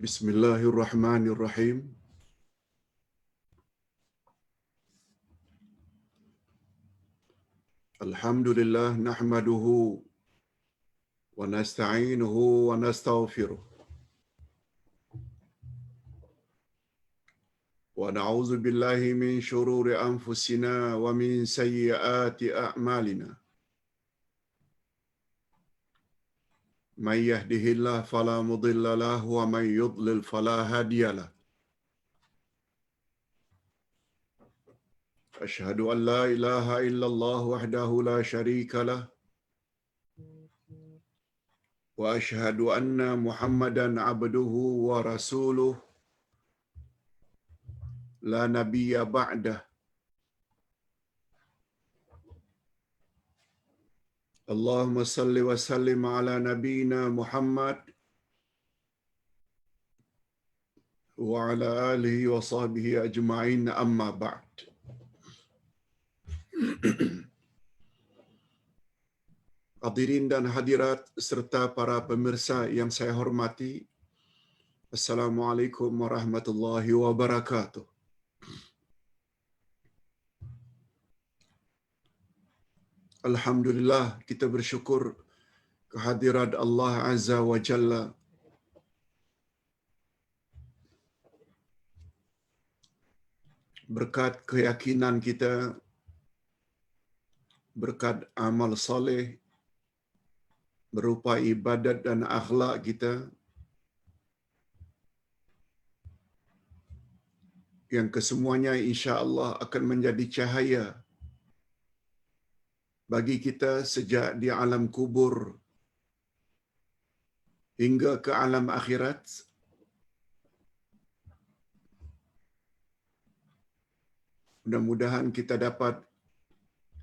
Bismillahirrahmanirrahim. Alhamdulillah nahmaduhu wa nasta'inuhu wa nastaghfiruh. Wa na'udzu billahi min shururi anfusina wa min sayyiati a'malina. May yahdihillahu fala mudilla lahu wa may yudlil fala hadiya lahu. Ashhadu an la ilaha illallah wahdahu la syarika lah wa ashhadu anna Muhammadan abduhu wa rasuluh la nabiyya ba'dah. Allahumma salli wa sallim ala nabiyyina Muhammad wa ala alihi wa sahbihi ajma'in, amma ba'd. Hadirin dan hadirat serta para pemirsa yang saya hormati, Assalamualaikum warahmatullahi wabarakatuh. Alhamdulillah, kita bersyukur kehadirat Allah Azza wa Jalla. Berkat keyakinan kita, berkat amal soleh berupa ibadat dan akhlak kita, yang kesemuanya insya-Allah akan menjadi cahaya bagi kita sejak di alam kubur hingga ke alam akhirat. Mudah-mudahan kita dapat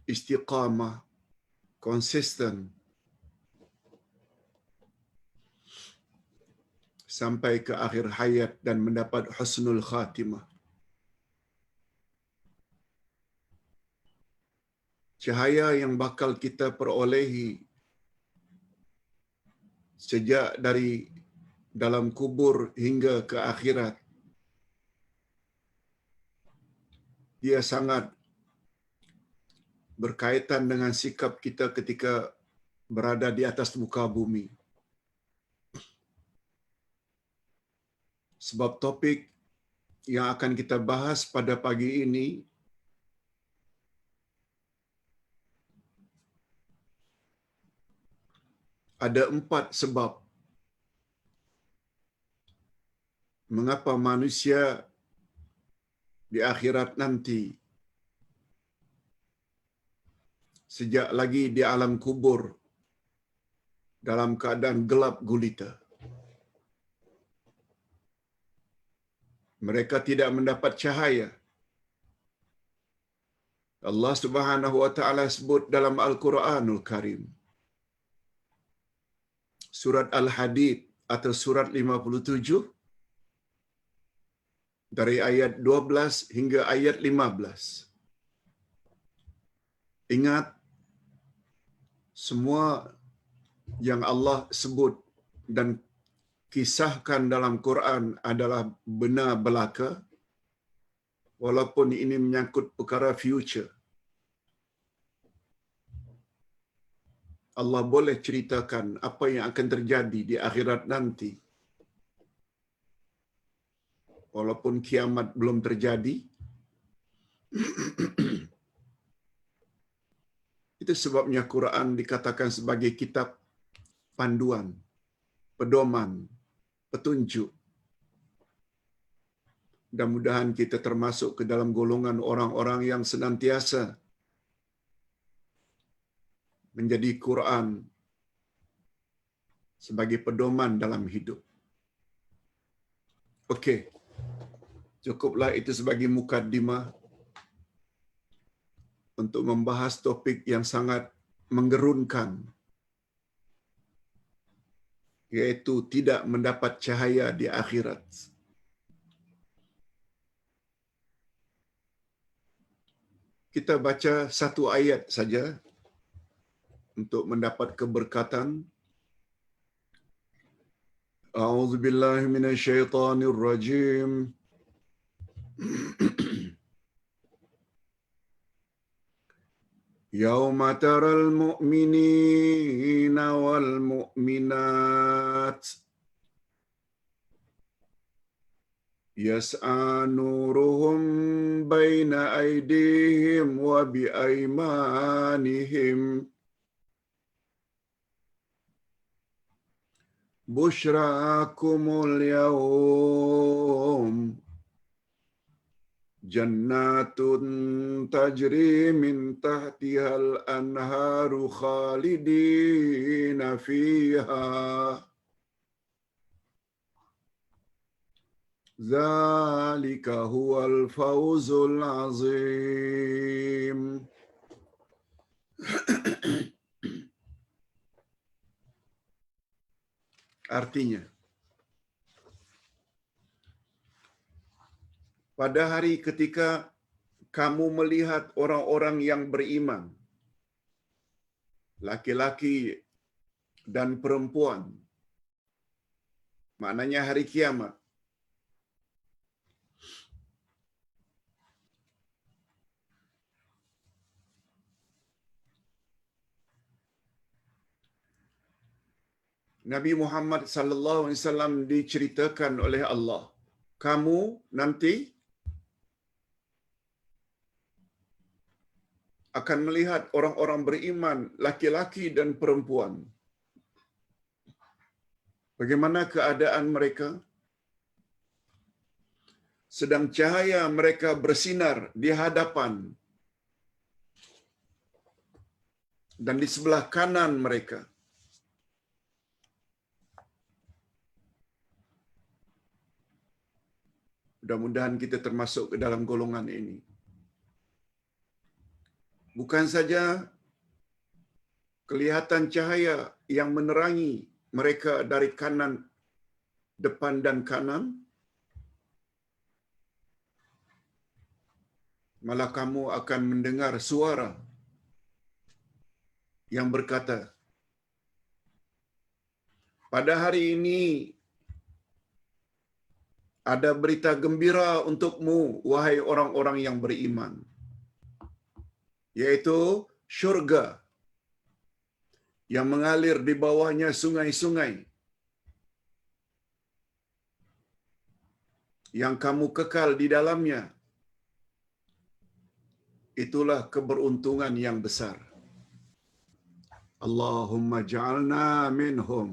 istiqamah, konsisten sampai ke akhir hayat dan mendapat husnul khatimah. Cahaya yang bakal kita perolehi sejak dari dalam kubur hingga ke akhirat, dia sangat berkaitan dengan sikap kita ketika berada di atas muka bumi. Sebab topik yang akan kita bahas pada pagi ini ada 4 sebab mengapa manusia di akhirat nanti sejak lagi di alam kubur dalam keadaan gelap gulita. Mereka tidak mendapat cahaya. Allah Subhanahu wa taala sebut dalam Al-Quranul Karim, surat Al-Hadid atau surat 57 dari ayat 12 hingga ayat 15. Ingat, semua yang Allah sebut dan kisahkan dalam Quran adalah benar belaka, walaupun ini menyangkut perkara future. Allah boleh ceritakan apa yang akan terjadi di akhirat nanti, walaupun kiamat belum terjadi. Itu sebabnya Quran dikatakan sebagai kitab panduan, pedoman, petunjuk. Mudah-mudahan kita termasuk ke dalam golongan orang-orang yang senantiasa menjadi Quran sebagai pedoman dalam hidup. Okey. Cukuplah itu sebagai mukaddimah untuk membahas topik yang sangat menggerunkan, yaitu tidak mendapat cahaya di akhirat. Kita baca satu ayat saja untuk mendapat keberkatan. أعوذ بالله من الشيطان الرجيم. يوم ترى المؤمنين والمؤمنات يسعى نورهم بين أيديهم وبأيمانهم بشراكم اليوم جنات تجري من تحتها الأنهار خالدين فيها ذلك هو الفوز العظيم. Artinya, pada hari ketika kamu melihat orang-orang yang beriman, laki-laki dan perempuan, maknanya hari kiamat, Nabi Muhammad sallallahu alaihi wasallam diceritakan oleh Allah, kamu nanti akan melihat orang-orang beriman, laki-laki dan perempuan. Bagaimana keadaan mereka? Sedang cahaya mereka bersinar di hadapan dan di sebelah kanan mereka. Mudah-mudahan kita termasuk ke dalam golongan ini. Bukan saja kelihatan cahaya yang menerangi mereka dari kanan, depan dan kanan, malah kamu akan mendengar suara yang berkata, pada hari ini ada berita gembira untukmu, wahai orang-orang yang beriman, yaitu syurga yang mengalir di bawahnya sungai-sungai, yang kamu kekal di dalamnya. Itulah keberuntungan yang besar. Allahumma ja'alna minhum.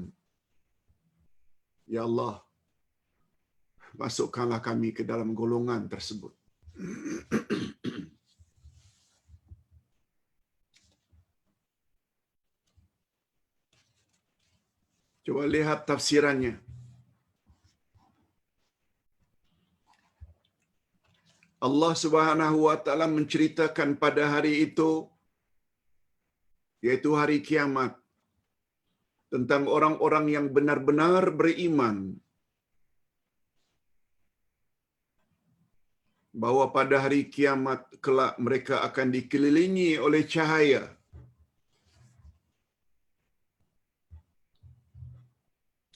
Ya Allah, masukkanlah kami ke dalam golongan tersebut. Coba lihat tafsirannya. Allah Subhanahu wa taala menceritakan pada hari itu, yaitu hari kiamat, tentang orang-orang yang benar-benar beriman, bahwa pada hari kiamat kelak mereka akan dikelilingi oleh cahaya.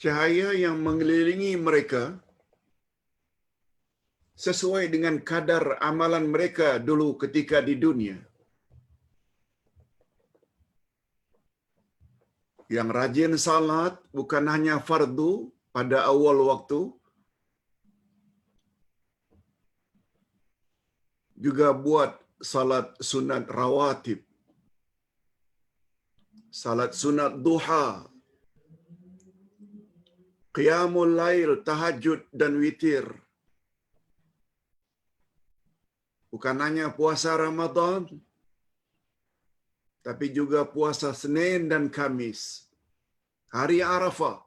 Cahaya yang mengelilingi mereka sesuai dengan kadar amalan mereka dulu ketika di dunia. Yang rajin salat bukan hanya fardu pada awal waktu, juga buat salat sunat rawatib, salat sunat duha, qiyamul lail, tahajud dan witir. Bukan hanya puasa Ramadan, tapi juga puasa Senin dan Kamis, hari Arafah,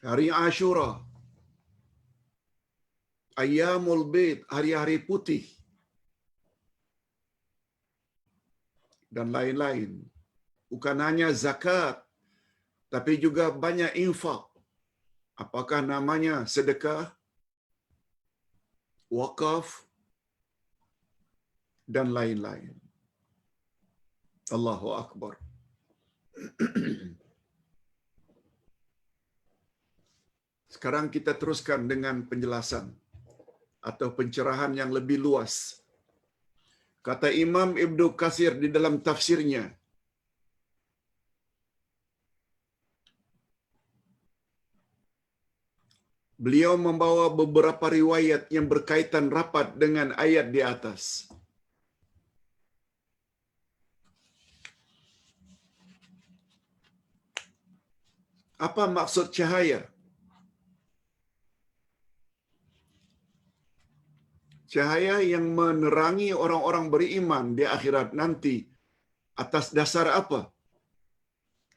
hari Ashura, Ayyamul Bid, hari-hari putih, dan lain-lain. Bukan hanya zakat, tapi juga banyak infak. Apakah namanya sedekah, wakaf, dan lain-lain. Allahu Akbar. Sekarang kita teruskan dengan penjelasan atau pencerahan yang lebih luas. Kata Imam Ibnu Katsir di dalam tafsirnya, beliau membawa beberapa riwayat yang berkaitan rapat dengan ayat di atas. Apa maksud cahaya? Cahaya yang menerangi orang-orang beriman di akhirat nanti atas dasar apa?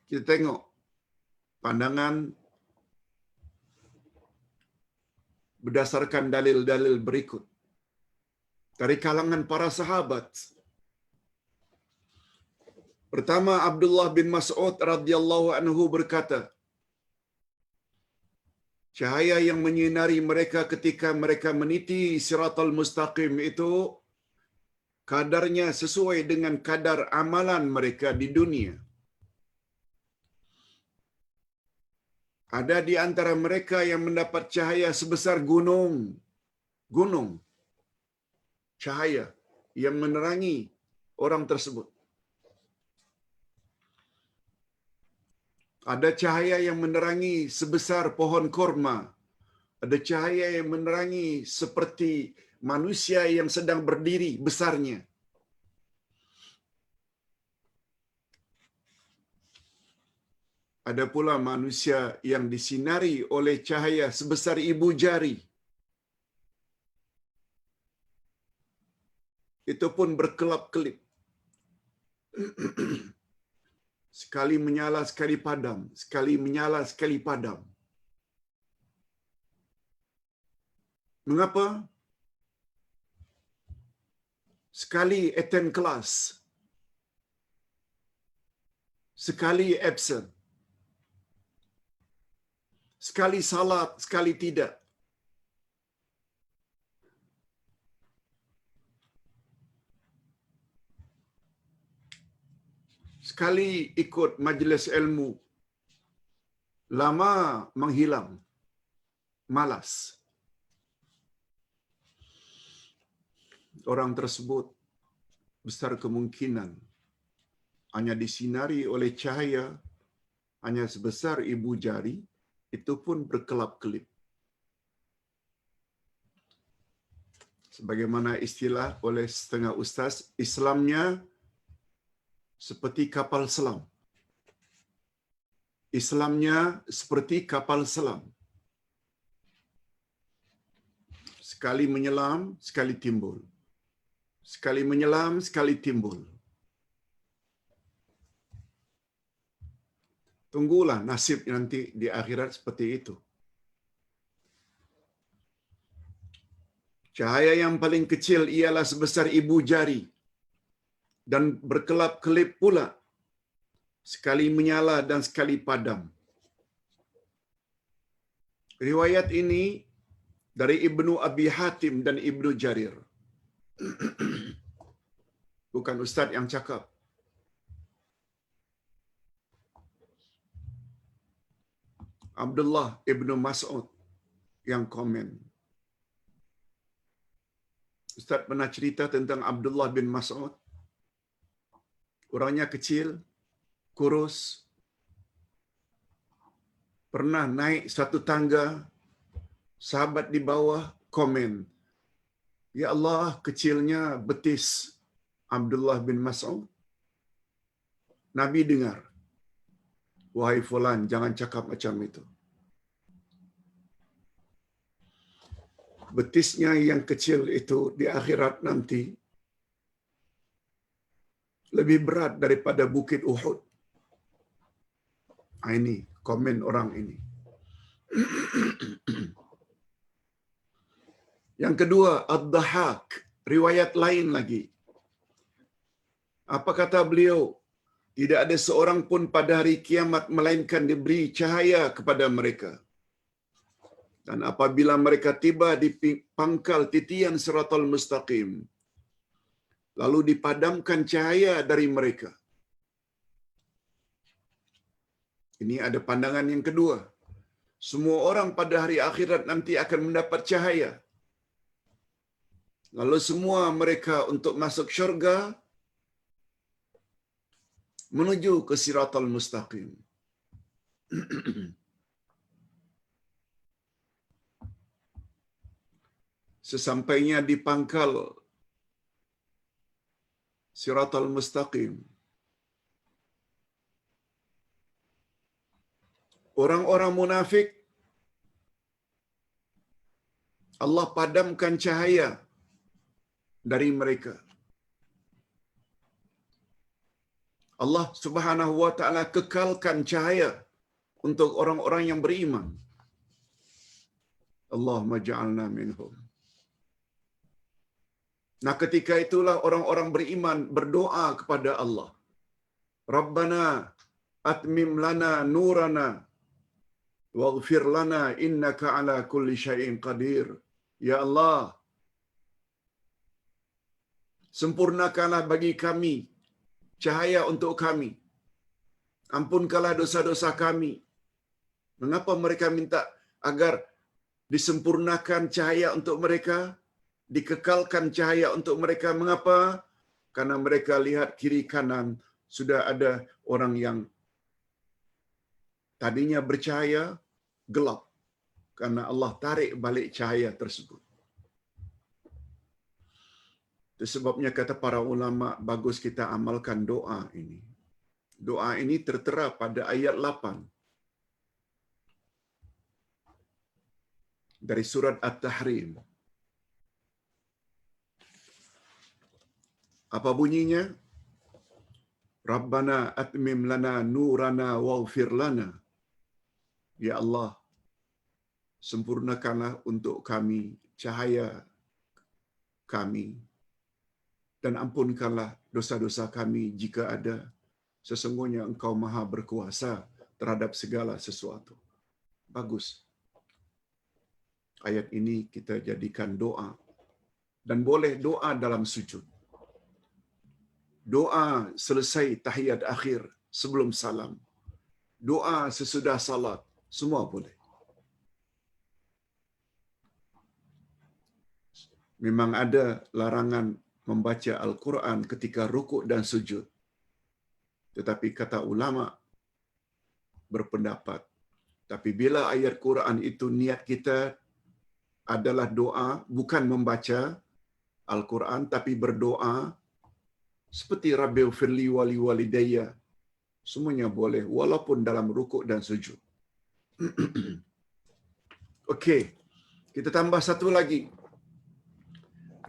Kita tengok pandangan berdasarkan dalil-dalil berikut dari kalangan para sahabat. Pertama, Abdullah bin Mas'ud radhiyallahu anhu berkata, cahaya yang menyinari mereka ketika mereka meniti siratal mustaqim itu kadarnya sesuai dengan kadar amalan mereka di dunia. Ada di antara mereka yang mendapat cahaya sebesar gunung. Gunung. Cahaya yang menerangi orang tersebut. Ada cahaya yang menerangi sebesar pohon korma. Ada cahaya yang menerangi seperti manusia yang sedang berdiri besarnya. Ada pula manusia yang disinari oleh cahaya sebesar ibu jari. Itu pun berkelap-kelip. Sekali menyala, sekali padam. Sekali menyala, sekali padam. Mengapa? Sekali attend kelas. Sekali absent. Sekali salat, sekali tidak. Sekali ikut majlis ilmu, lama menghilang, malas. Orang tersebut besar kemungkinan hanya disinari oleh cahaya hanya sebesar ibu jari, itu pun berkelap-kelip. Sebagaimana istilah oleh setengah ustaz, Islamnya seperti kapal selam. Islamnya seperti kapal selam. Sekali menyelam, sekali timbul. Sekali menyelam, sekali timbul. Tunggulah nasib nanti di akhirat seperti itu. Cahaya yang paling kecil ialah sebesar ibu jari dan berkelap-kelip pula. Sekali menyala dan sekali padam. Riwayat ini dari Ibnu Abi Hatim dan Ibnu Jarir. Bukan ustaz yang cakap. Abdullah Ibnu Mas'ud yang komen. Ustaz pernah cerita tentang Abdullah bin Mas'ud. Orangnya kecil, kurus, pernah naik satu tangga, sahabat di bawah komen, ya Allah, kecilnya betis Abdullah bin Mas'ud. Nabi dengar, wahai fulan, jangan cakap macam itu. Betisnya yang kecil itu di akhirat nanti lebih berat daripada bukit Uhud. Ini komen orang ini. Yang kedua, Ad-Dahhak, riwayat lain lagi. Apa kata beliau? Tidak ada seorang pun pada hari kiamat melainkan diberi cahaya kepada mereka. Dan apabila mereka tiba di pangkal titian Siratal Mustaqim, lalu dipadamkan cahaya dari mereka. Ini ada pandangan yang kedua. Semua orang pada hari akhirat nanti akan mendapat cahaya. Lalu semua mereka untuk masuk syurga menuju ke Siratal Mustaqim. Sesampainya di pangkal Siratal Mustaqim, orang-orang munafik Allah padamkan cahaya dari mereka. Allah Subhanahu wa taala kekalkan cahaya untuk orang-orang yang beriman. Allahumma ja'alna minhum. Nah, ketika itulah orang-orang beriman berdoa kepada Allah. Rabbana atmim lana nurana waghfir lana innaka ala kulli syai'in qadir. Ya Allah, sempurnakanlah bagi kami cahaya untuk kami. Ampunkanlah dosa-dosa kami. Mengapa mereka minta agar disempurnakan cahaya untuk mereka? Dikekalkan cahaya untuk mereka. Mengapa? Karena mereka lihat kiri kanan sudah ada orang yang tadinya bercahaya gelap. Karena Allah tarik balik cahaya tersebut. Itu sebabnya kata para ulama, bagus kita amalkan doa ini. Doa ini tertera pada ayat 8 dari surat At-Tahrim. Apa bunyinya? Rabbana atmim lana nurana waghfir lana. Ya Allah, sempurnakanlah untuk kami cahaya kami dan ampunkanlah dosa-dosa kami jika ada. Sesungguhnya Engkau Maha berkuasa terhadap segala sesuatu. Bagus. Ayat ini kita jadikan doa. Dan boleh doa dalam sujud. Doa selesai tahiyat akhir sebelum salam. Doa sesudah salat. Semua boleh. Memang ada larangan membaca Al-Quran ketika rukuk dan sujud. Tetapi kata ulama berpendapat, tapi bila ayat Quran itu niat kita adalah doa, bukan membaca Al-Quran, tapi berdoa, seperti Rabbighfirli wali walidayya, semuanya boleh, walaupun dalam rukuk dan sujud. Okey, kita tambah satu lagi.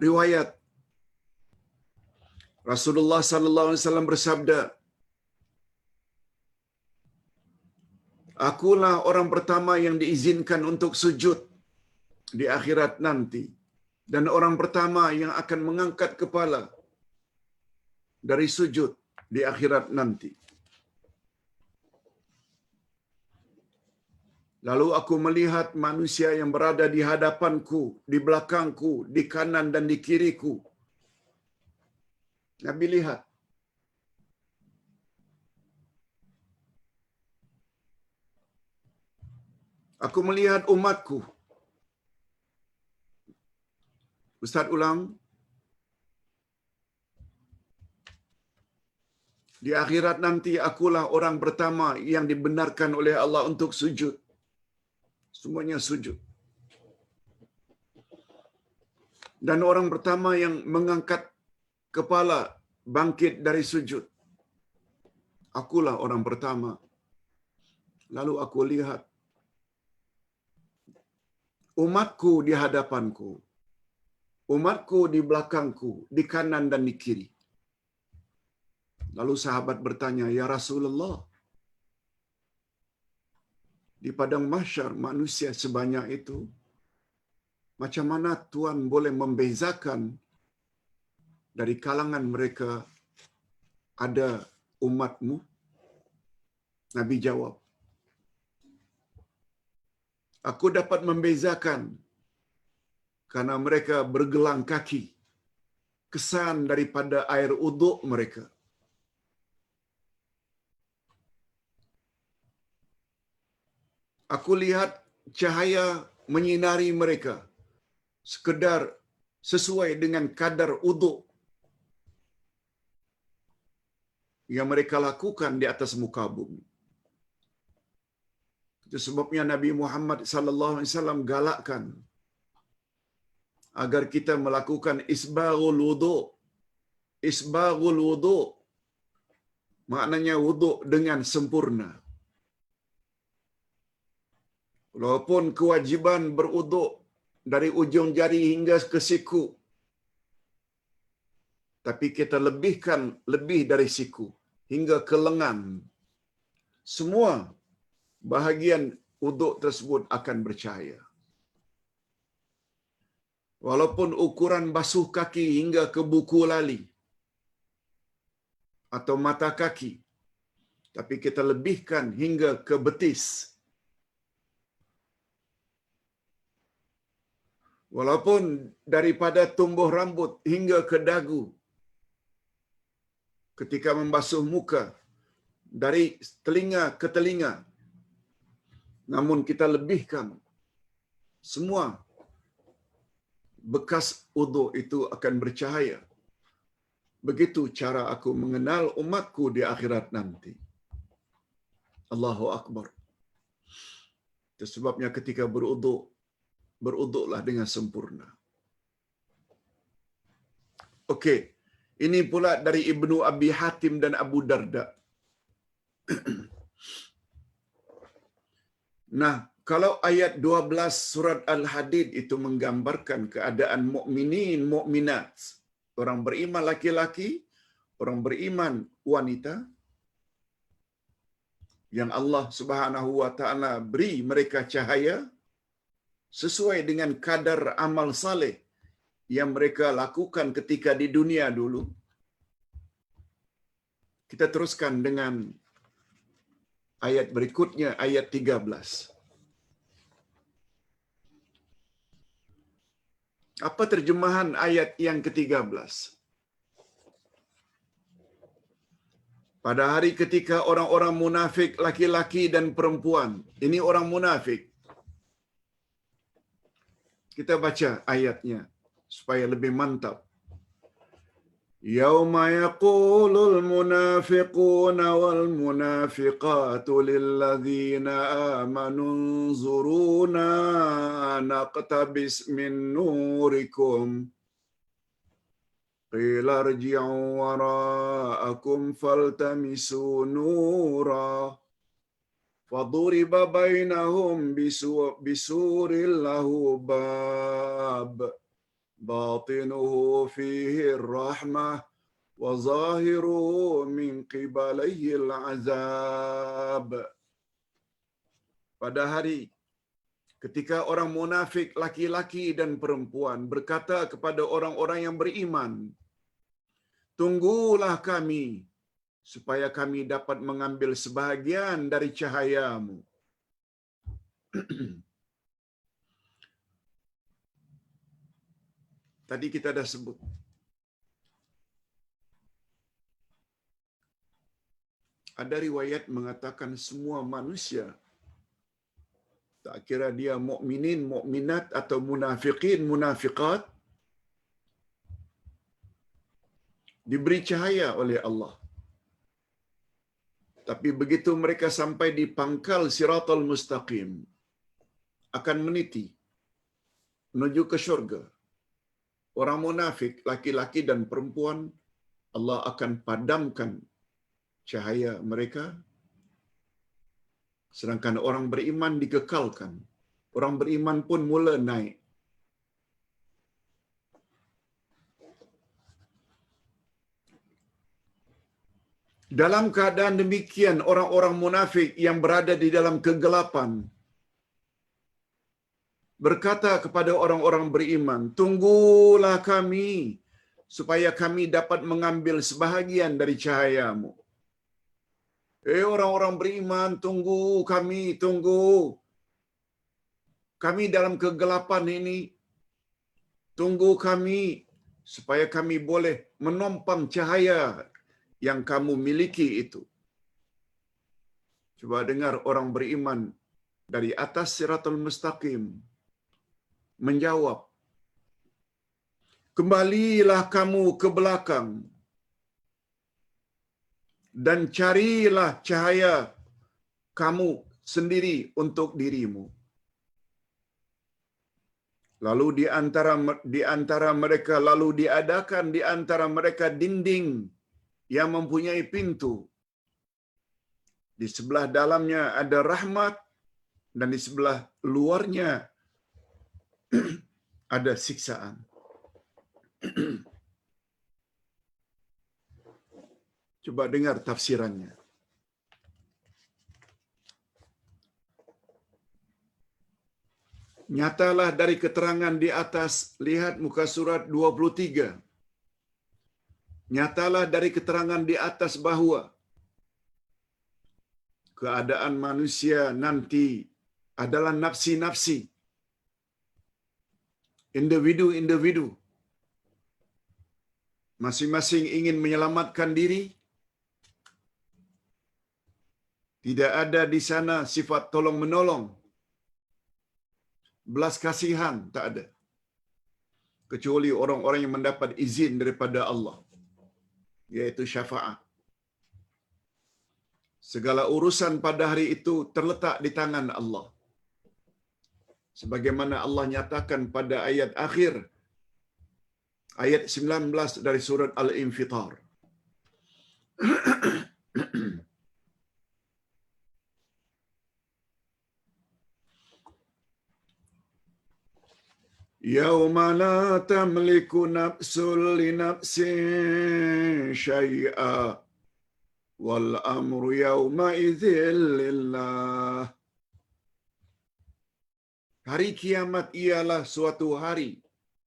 Riwayat Rasulullah sallallahu alaihi wasallam bersabda, akulah orang pertama yang diizinkan untuk sujud di akhirat nanti, dan orang pertama yang akan mengangkat kepala dari sujud di akhirat nanti. Lalu aku melihat manusia yang berada di hadapanku, di belakangku, di kanan dan di kiriku. Nabi lihat. Aku melihat umatku. Ustaz ulang. Di akhirat nanti akulah orang pertama yang dibenarkan oleh Allah untuk sujud. Semuanya sujud. Dan orang pertama yang mengangkat kepala bangkit dari sujud. Akulah orang pertama. Lalu aku lihat umatku di hadapanku, umatku di belakangku, di kanan dan di kiri. Lalu sahabat bertanya, ya Rasulullah, di padang mahsyar manusia sebanyak itu, macam mana Tuhan boleh membezakan dari kalangan mereka ada umatmu? Nabi jawab, aku dapat membezakan karena mereka bergelang kaki, kesan daripada air uduk mereka. Aku lihat cahaya menyinari mereka sekedar sesuai dengan kadar uduk yang mereka lakukan di atas muka bumi. Itu sebabnya Nabi Muhammad sallallahu alaihi wasallam galakkan agar kita melakukan isbaghul wudu. Isbaghul wudu maknanya wudu dengan sempurna. Walaupun kewajiban berwuduk dari ujung jari hingga ke siku, tapi kita lebihkan lebih dari siku hingga ke lengan. Semua bahagian wuduk tersebut akan bercahaya. Walaupun ukuran basuh kaki hingga ke buku lali atau mata kaki, tapi kita lebihkan hingga ke betis. Walaupun daripada tumbuh rambut hingga ke dagu, ketika membasuh muka, dari telinga ke telinga, namun kita lebihkan semua bekas uduk itu akan bercahaya. Begitu cara aku mengenal umatku di akhirat nanti. Allahu Akbar. Itu sebabnya ketika beruduk, beruduklah dengan sempurna. Okey, ini pula dari Ibnu Abi Hatim dan Abu Darda. Nah, kalau ayat 12 surat Al-Hadid itu menggambarkan keadaan mukminin, mukminat, orang beriman laki-laki, orang beriman wanita, yang Allah Subhanahu wa taala beri mereka cahaya sesuai dengan kadar amal saleh yang mereka lakukan ketika di dunia dulu. Kita teruskan dengan ayat berikutnya, ayat 13. Apa terjemahan ayat yang ke-13? Pada hari ketika orang-orang munafik laki-laki dan perempuan. Ini orang munafik. Kita baca ayatnya supaya lebih mantap. Yauma yaqulul munafiquna wal munafiqatu lilladzina amanu unzuruna naqtabis min nurikum qila irji'u wara'akum faltamisu nura فضرب بينهم بسور له باب باطنه فيه الرحمة وظاهره من قبله العذاب. Pada hari ketika orang munafik laki-laki dan perempuan berkata kepada orang-orang yang beriman, tunggulah kami supaya kami dapat mengambil sebahagian dari cahayamu. Tadi kita dah sebut. Ada riwayat mengatakan semua manusia, tak kira dia mukminin, mukminat atau munafiqin, munafiqat, diberi cahaya oleh Allah. Tapi begitu mereka sampai di pangkal Siratal Mustaqim, akan meniti menuju ke syurga. Orang munafik, laki-laki dan perempuan, Allah akan padamkan cahaya mereka. Sedangkan orang beriman dikekalkan. Orang beriman pun mula naik. Dalam keadaan demikian, orang-orang munafik yang berada di dalam kegelapan berkata kepada orang-orang beriman, tunggulah kami supaya kami dapat mengambil sebahagian dari cahayamu. Orang-orang beriman, tunggu kami, tunggu. Kami dalam kegelapan ini, tunggu kami supaya kami boleh menompang cahaya yang kamu miliki itu. Coba dengar orang beriman dari atas siratul mustaqim menjawab, kembalilah kamu ke belakang dan carilah cahaya kamu sendiri untuk dirimu. Lalu di antara mereka lalu diadakan di antara mereka dinding yang mempunyai pintu. Di sebelah dalamnya ada rahmat dan di sebelah luarnya ada siksaan. Coba dengar tafsirannya. Nyatalah dari keterangan di atas, lihat muka surat 23. Nyatalah dari keterangan di atas bahwa keadaan manusia nanti adalah nafsi-nafsi, individu-individu. Masing-masing ingin menyelamatkan diri. Tidak ada di sana sifat tolong-menolong. Belas kasihan tak ada. Kecuali orang-orang yang mendapat izin daripada Allah, yaitu syafaat. Segala urusan pada hari itu terletak di tangan Allah. Sebagaimana Allah nyatakan pada ayat akhir, ayat 19 dari surat Al-Infitar. Yauma la tamliku nafsun li nafsin syai'a wal amru yauma idzil lillah. Hari kiamat ialah suatu hari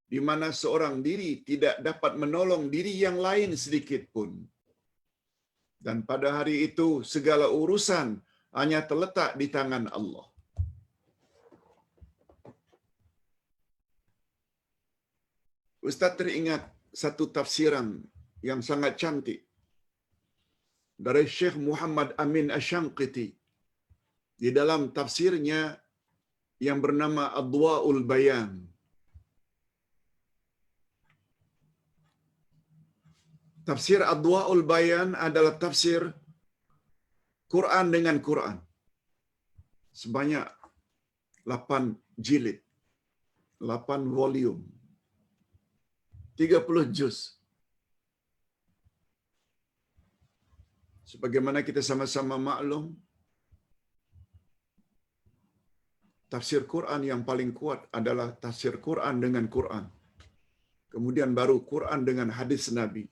di mana seorang diri tidak dapat menolong diri yang lain sedikit pun. Dan pada hari itu segala urusan hanya terletak di tangan Allah. Ustaz teringat satu tafsiran yang sangat cantik dari Syekh Muhammad Amin Asy-Syanqiti di dalam tafsirnya yang bernama Adwa'ul Bayan. Tafsir Adwa'ul Bayan adalah tafsir Quran dengan Quran. Sebanyak 8 jilid, 8 volume, 30 juz. Sebagaimana kita sama-sama maklum, tafsir Quran yang paling kuat adalah tafsir Quran dengan Quran. Kemudian baru Quran dengan hadis Nabi.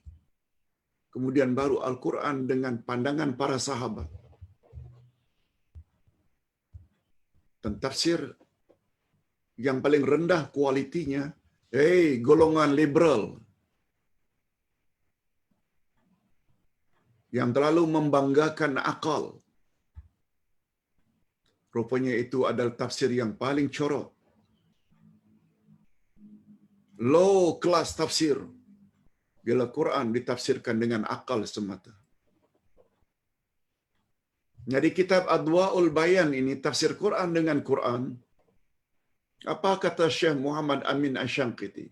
Kemudian baru Al-Quran dengan pandangan para sahabat. Dan tafsir yang paling rendah kualitinya, golongan liberal yang terlalu membanggakan akal. Rupanya itu adalah tafsir yang paling corot. Low class tafsir. Bila Quran ditafsirkan dengan akal semata. Jadi kitab Adwa'ul Bayan ini tafsir Quran dengan Quran. Apa kata Syekh Muhammad Amin Asy-Syanqiti?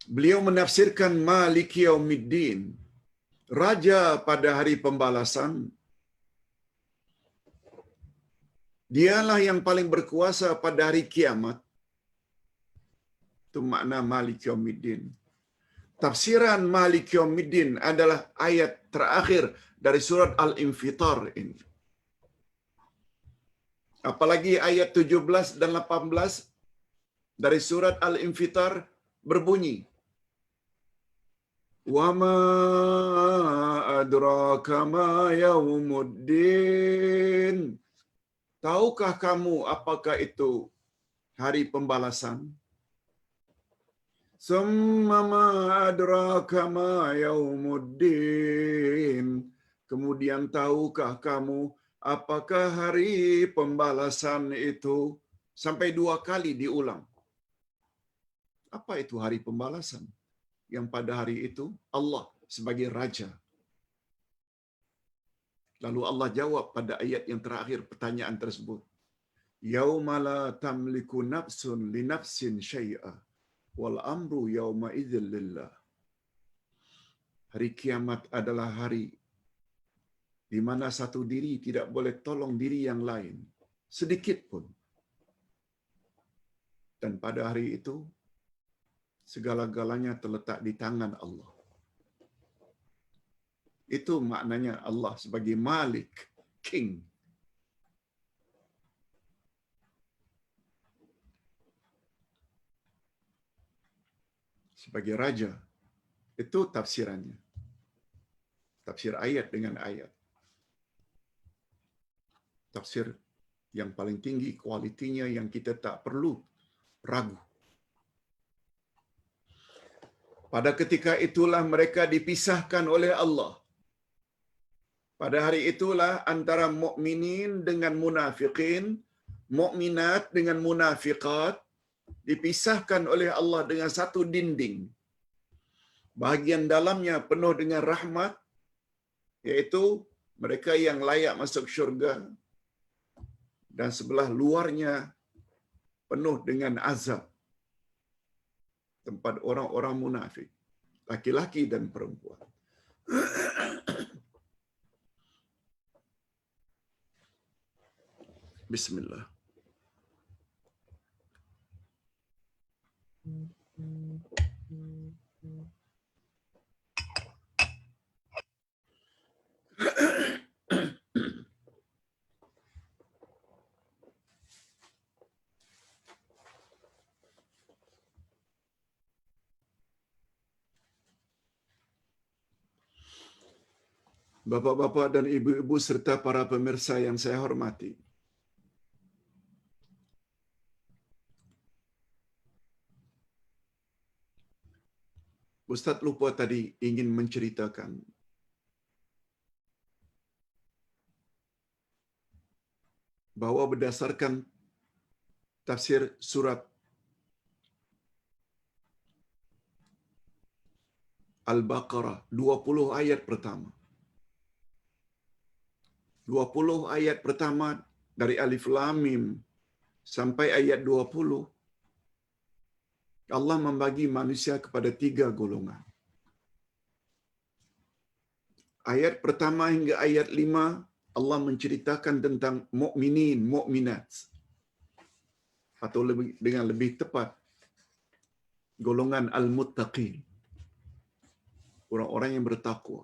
Beliau menafsirkan Maliki Yaumiddin, raja pada hari pembalasan. Dialah yang paling berkuasa pada hari kiamat. Itu makna Maliki Yaumiddin. Tafsiran Maliki Yaumiddin adalah ayat terakhir dari surat Al-Infitar ini. Apalagi ayat 17 dan 18 dari surat Al-Infitar berbunyi, wa ma adraka ma yaumuddin. Tahukah kamu apakah itu hari pembalasan? Summa ma adraka ma yaumuddin. Kemudian tahukah kamu apakah hari pembalasan itu? Sampai 2 kali diulang. Apa itu hari pembalasan? yang pada hari itu Allah sebagai raja. Lalu Allah jawab pada ayat yang terakhir pertanyaan tersebut. Yauma la tamliku nafsun li nafsin syai'a wal amru yauma idzil lillah. Hari kiamat adalah hari di mana satu diri tidak boleh tolong diri yang lain sedikit pun. Dan pada hari itu segala-galanya terletak di tangan Allah. Itu maknanya Allah sebagai Malik, King. Sebagai Raja. Itu tafsirannya. Tafsir ayat dengan ayat. Tafsir yang paling tinggi, kualitinya yang kita tak perlu ragu. Pada ketika itulah mereka dipisahkan oleh Allah. Pada hari itulah antara mukminin dengan munafikin, mukminat dengan munafiqat dipisahkan oleh Allah dengan satu dinding. Bahagian dalamnya penuh dengan rahmat, yaitu mereka yang layak masuk syurga, dan sebelah luarnya penuh dengan azab, tempat orang-orang munafik, laki-laki dan perempuan. Bismillah. Bapak-bapak dan ibu-ibu serta para pemirsa yang saya hormati. Ustaz lupa tadi ingin menceritakan bahawa berdasarkan tafsir surat Al-Baqarah 20 ayat pertama. 20 ayat pertama dari Alif Lam Mim sampai ayat 20, Allah membagi manusia kepada 3 golongan. Ayat pertama hingga ayat 5, Allah menceritakan tentang mukminin, mukminat. Atau dengan lebih tepat, golongan al-muttaqin. Orang-orang yang bertakwa.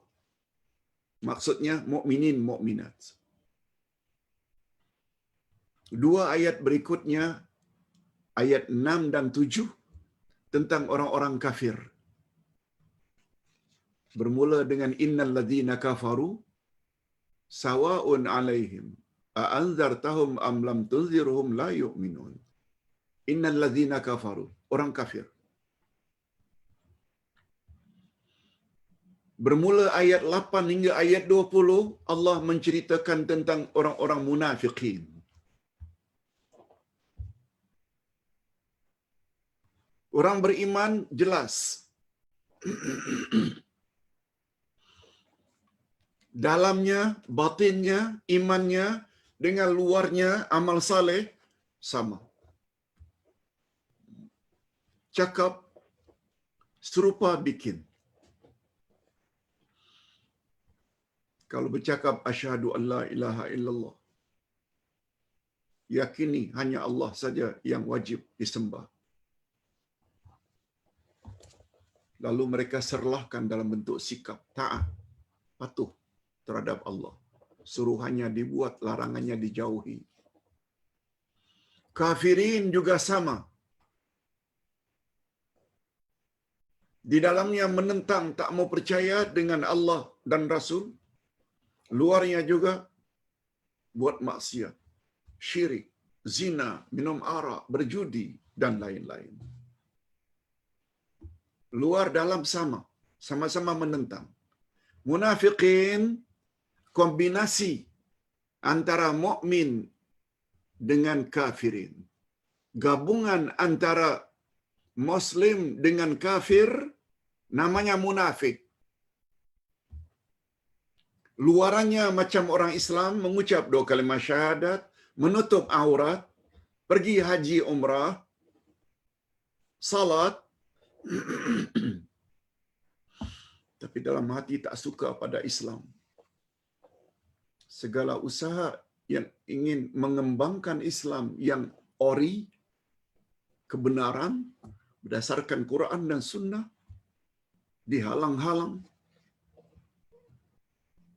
Maksudnya mukminin, mukminat. 2 ayat berikutnya, ayat 6 dan 7, tentang orang-orang kafir. Bermula dengan innal ladzina kafaru sawa'un 'alaihim a anzartahum am lam tunzirhum la yu'minun. Innal ladzina kafaru, orang kafir. Bermula ayat 8 hingga ayat 20, Allah menceritakan tentang orang-orang munafikin. Orang beriman jelas. Dalamnya, batinnya, imannya, dengan luarnya, amal saleh, sama. Cakap, serupa bikin. Kalau bercakap, asyhadu an la ilaha illallah. Yakini hanya Allah saja yang wajib disembah. Lalu mereka serlahkan dalam bentuk sikap taat, patuh terhadap Allah. Suruhannya dibuat, larangannya dijauhi. Kafirin juga sama. Di dalamnya menentang, tak mau percaya dengan Allah dan Rasul. Luarnya juga buat maksiat, syirik, zina, minum arak, berjudi, dan lain-lain. Luar dalam sama, sama-sama menentang. Munafikin, kombinasi antara mukmin dengan kafirin. Gabungan antara Muslim dengan kafir Namanya munafik. Luarannya macam orang Islam mengucap 2 kalimat syahadat, menutup aurat, pergi haji umrah, salat, tapi dalam hati tak suka pada Islam. Segala usaha yang ingin mengembangkan Islam yang ori, kebenaran, berdasarkan Quran dan Sunnah, dihalang-halang,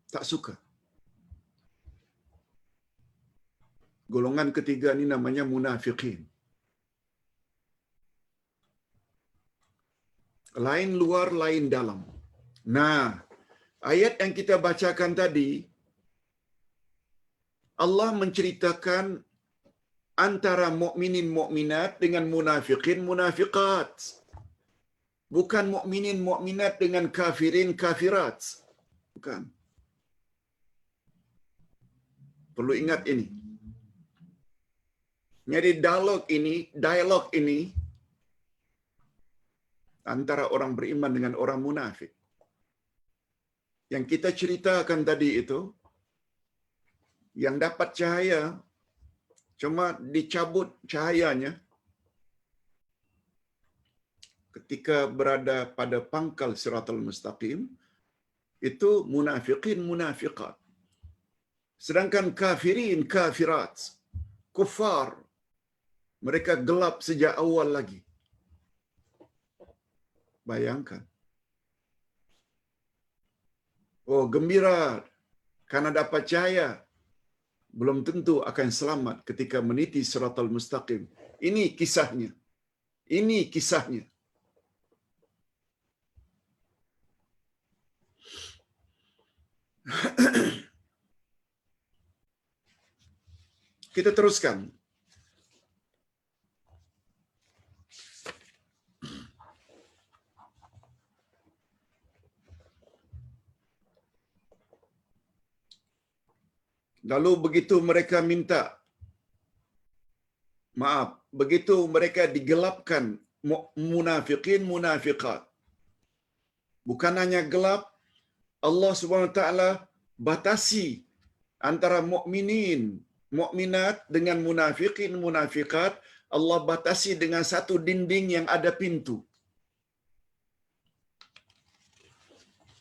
tak suka. Golongan ketiga ini namanya munafiqin. Lain luar, lain dalam. Nah, ayat yang kita bacakan tadi, Allah menceritakan antara mukminin mukminat dengan munafiqin munafiqat. Bukan mukminin mukminat dengan kafirin kafirat. Bukan. Perlu ingat ini. Jadi dialog ini antara orang beriman dengan orang munafik. Yang kita ceritakan tadi itu, yang dapat cahaya, cuma dicabut cahayanya ketika berada pada pangkal siratal mustaqim, itu munafiqin munafiqat. Sedangkan kafirin kafirat, kufar, mereka gelap sejak awal lagi. Bayangkan. Oh, gembira karena dapat cahaya. Belum tentu akan selamat ketika meniti siratal mustaqim. Ini kisahnya. Ini kisahnya. Kita teruskan. Lalu begitu mereka minta maaf, begitu mereka digelapkan munafiqin munafiqat. Bukan hanya gelap, Allah Subhanahu wa taala batasi antara mukminin mukminat dengan munafiqin munafiqat. Allah batasi dengan satu dinding yang ada pintu.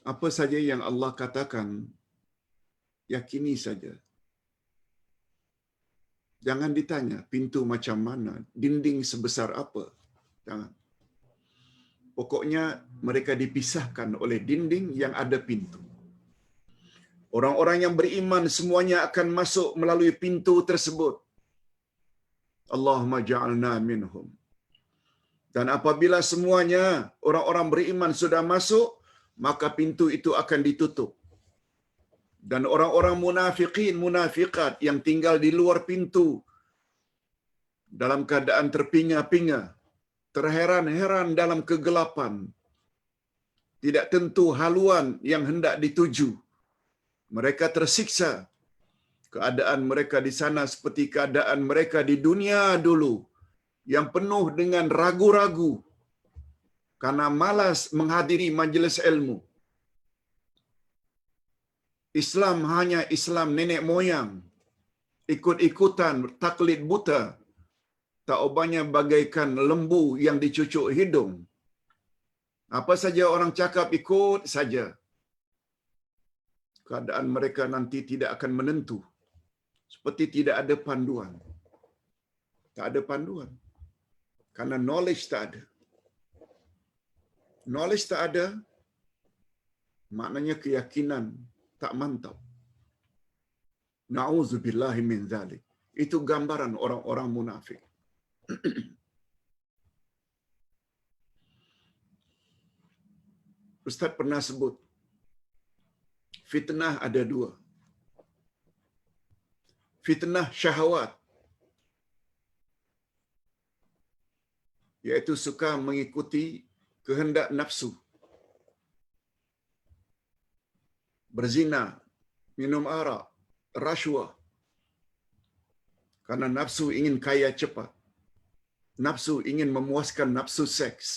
Apa saja yang Allah katakan, yakini saja. Jangan ditanya pintu macam mana, dinding sebesar apa. Jangan. Pokoknya mereka dipisahkan oleh dinding yang ada pintu. Orang-orang yang beriman semuanya akan masuk melalui pintu tersebut. Allahumma ja'alna minhum. Dan apabila semuanya orang-orang beriman sudah masuk, maka pintu itu akan ditutup. Dan orang-orang munafiqin, munafiqat yang tinggal di luar pintu dalam keadaan terpinga-pinga, terheran-heran dalam kegelapan, tidak tentu haluan yang hendak dituju. Mereka tersiksa. Keadaan mereka di sana seperti keadaan mereka di dunia dulu, yang penuh dengan ragu-ragu karena malas menghadiri majlis ilmu. Islam hanya Islam nenek moyang, ikut-ikutan, taklid buta, tak ubahnya bagaikan lembu yang dicucuk hidung. Apa saja orang cakap ikut saja. Keadaan mereka nanti tidak akan menentu. Seperti tidak ada panduan. Tak ada panduan. Karena knowledge tak ada. Knowledge tak ada, maknanya keyakinan tak mantap. Na'udzubillahi min dzalik. Itu gambaran orang-orang munafik. Ustaz pernah sebut, fitnah ada dua. Fitnah syahwat, yaitu suka mengikuti kehendak nafsu. Berzina, minum arak, rasuah. Karena nafsu ingin kaya cepat. Nafsu ingin memuaskan nafsu seks.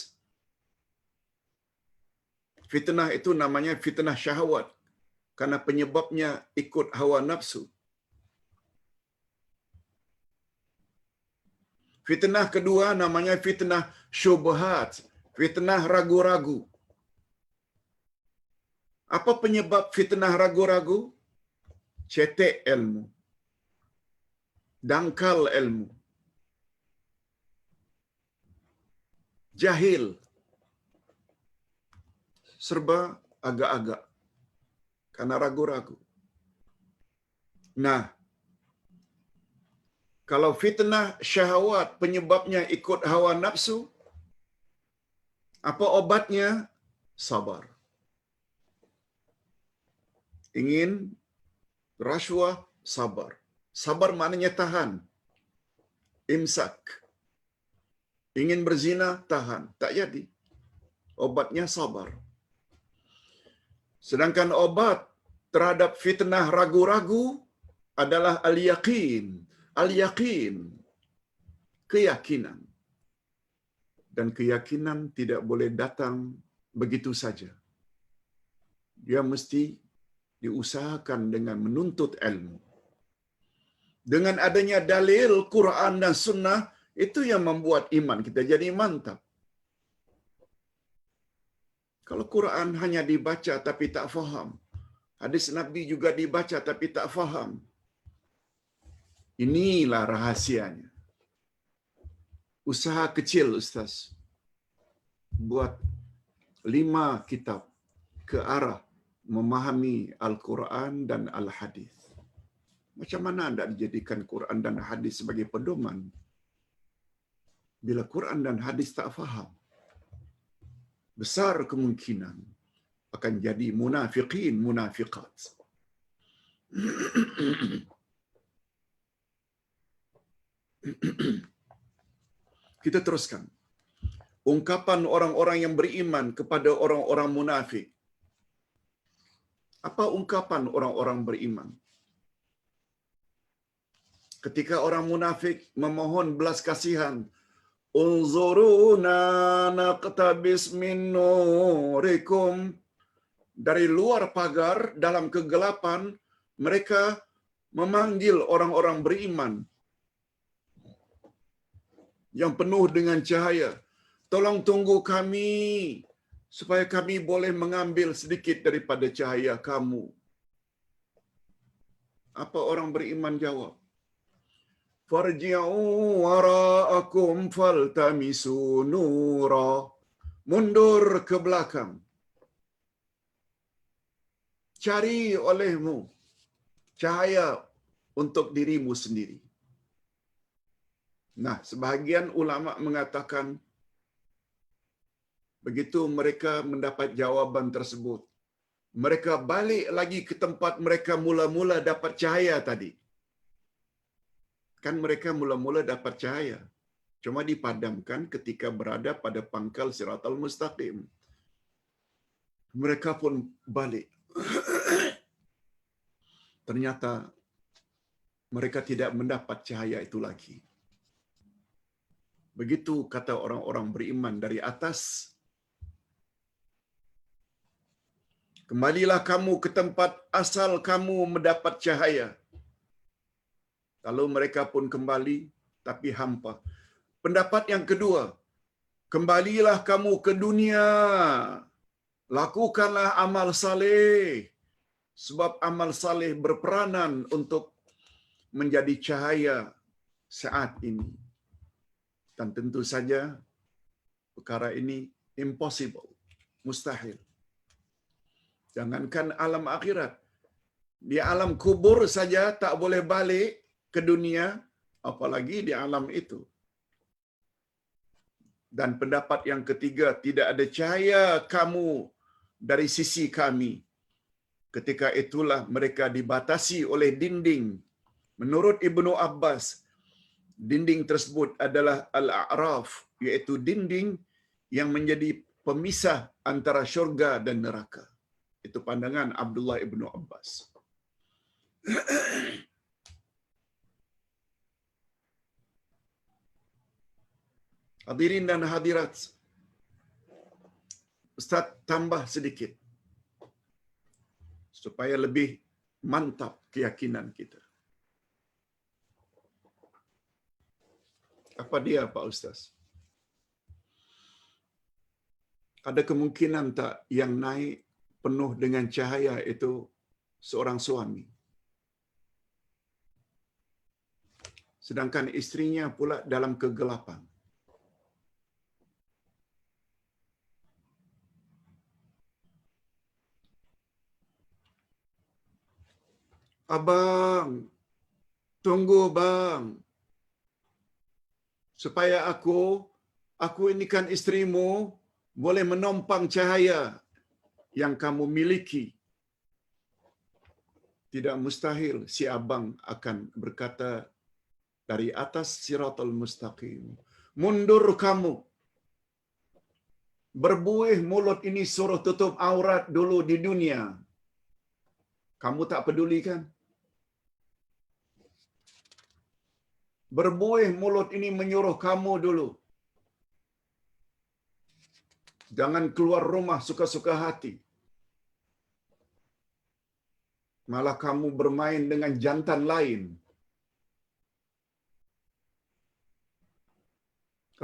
Fitnah itu namanya fitnah syahwat karena penyebabnya ikut hawa nafsu. Fitnah kedua namanya fitnah syubhat, fitnah ragu-ragu. Apa penyebab fitnah ragu-ragu? Cetek ilmu, dangkal ilmu, jahil, serba agak-agak karena ragu-ragu. Nah, kalau fitnah syahwat penyebabnya ikut hawa nafsu, apa obatnya? Sabar. Ingin rashwah, sabar. Sabar maknanya tahan. Imsak. Ingin berzina, tahan. Tak jadi. Obatnya sabar. Sedangkan obat terhadap fitnah ragu-ragu adalah al-yaqin. Al-yaqin. Keyakinan. Dan keyakinan tidak boleh datang begitu saja. Dia mesti diusahakan dengan menuntut ilmu. Dengan adanya dalil Quran dan Sunnah, itu yang membuat iman kita jadi mantap. Kalau Quran hanya dibaca tapi tak faham, hadis Nabi juga dibaca tapi tak faham, inilah rahasianya. Usaha kecil, Ustaz. Buat 5 kitab ke arah memahami Al-Quran dan Al-Hadis. Macam mana anda dijadikan Quran dan Hadis sebagai pedoman bila Quran dan Hadis tak faham? Besar kemungkinan akan jadi munafiqin, munafiqat. Kita teruskan. Ungkapan orang-orang yang beriman kepada orang-orang munafik. Apa ungkapan orang-orang beriman? Ketika orang munafik memohon belas kasihan, unzuruna naqtabis min nurikum. Dari luar pagar, dalam kegelapan, mereka memanggil orang-orang beriman yang penuh dengan cahaya. Tolong tunggu kami, supaya kami boleh mengambil sedikit daripada cahaya kamu. Apa orang beriman jawab? Farji'u wara'akum faltamisu nura. Mundur ke belakang. Cari olehmu cahaya untuk dirimu sendiri. Nah, sebahagian ulama mengatakan begitu mereka mendapat jawaban tersebut, mereka balik lagi ke tempat mereka mula-mula dapat cahaya tadi. Kan mereka mula-mula dapat cahaya, cuma dipadamkan ketika berada pada pangkal Siratal Mustaqim. Mereka pun balik. Ternyata mereka tidak mendapat cahaya itu lagi. Begitu kata orang-orang beriman dari atas. Kembalilah kamu ke tempat asal kamu mendapat cahaya. Lalu mereka pun kembali, tapi hampa. Pendapat yang kedua, kembalilah kamu ke dunia. Lakukanlah amal saleh. Sebab amal saleh berperanan untuk menjadi cahaya saat ini. Dan tentu saja perkara ini impossible, mustahil. Jangankan alam akhirat, di alam kubur saja tak boleh balik ke dunia, apalagi di alam itu. Dan pendapat yang ketiga, tidak ada cahaya kamu dari sisi kami. Ketika itulah mereka dibatasi oleh dinding. Menurut Ibnu Abbas, dinding tersebut adalah Al-A'raf, iaitu dinding yang menjadi pemisah antara syurga dan neraka. Itu pandangan Abdullah Ibnu Abbas. Hadirin dan hadirat Ustaz tambah sedikit supaya lebih mantap keyakinan kita. Apa dia Pak Ustaz? Ada kemungkinan tak yang naik penuh dengan cahaya itu seorang suami, sedangkan istrinya pula dalam kegelapan? Abang, tunggu bang. Supaya aku ini kan istrimu, boleh menompang cahaya yang kamu miliki. Tidak mustahil si abang akan berkata dari atas siratal mustaqim, mundur kamu. Berbuih mulut ini suruh tutup aurat dulu di dunia. Kamu tak peduli kan? Berbuih mulut ini menyuruh kamu dulu. Jangan keluar rumah suka-suka hati. Malah kamu bermain dengan jantan lain.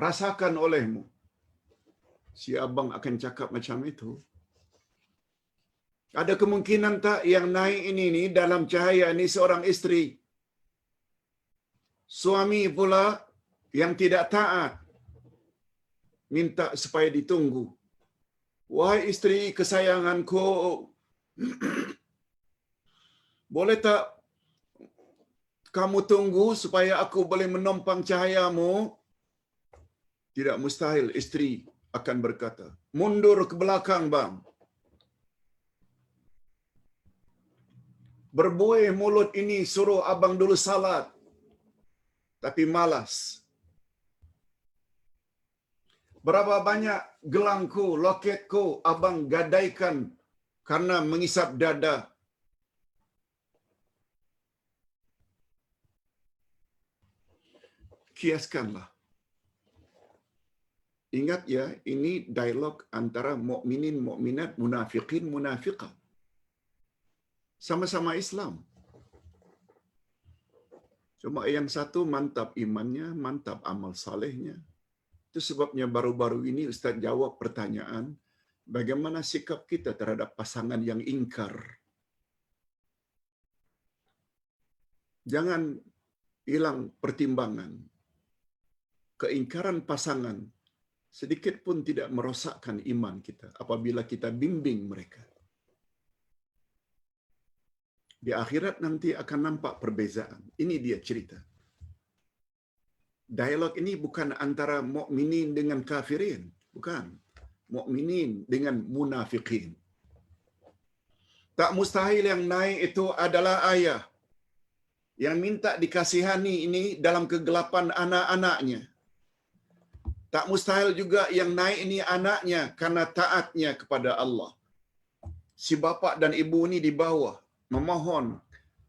Rasakan olehmu. Si abang akan cakap macam itu. Ada kemungkinan tak yang naik ini dalam cahaya ini seorang istri? Suami pula yang tidak taat, minta supaya ditunggu. Wahai istri kesayanganku, boleh tak kamu tunggu supaya aku boleh menompang cahayamu? Tidak mustahil istri akan berkata, mundur ke belakang bang. Berbuih mulut ini suruh abang dulu salat, tapi malas. Berapa banyak gelangku, loketku abang gadaikan karena mengisap dada. Kiaskanlah. Ingat ya, ini dialog antara mukminin, mukminat, munafiqin, munafiqah. Sama-sama Islam. Cuma yang satu mantap imannya, mantap amal salehnya. Itu sebabnya baru-baru ini Ustaz jawab pertanyaan, bagaimana sikap kita terhadap pasangan yang ingkar. Jangan hilang pertimbangan. Keingkaran pasangan sedikit pun tidak merosakkan iman kita apabila kita bimbing mereka. Di akhirat nanti akan nampak perbezaan. Ini dia cerita. Dialog ini bukan antara mukminin dengan kafirin, bukan. Mukminin dengan munafikin. Tak mustahil yang naik itu adalah ayah yang minta dikasihani ini dalam kegelapan anak-anaknya. Tak mustahil juga yang naik ini anaknya karena taatnya kepada Allah. Si bapa dan ibu ini di bawah memohon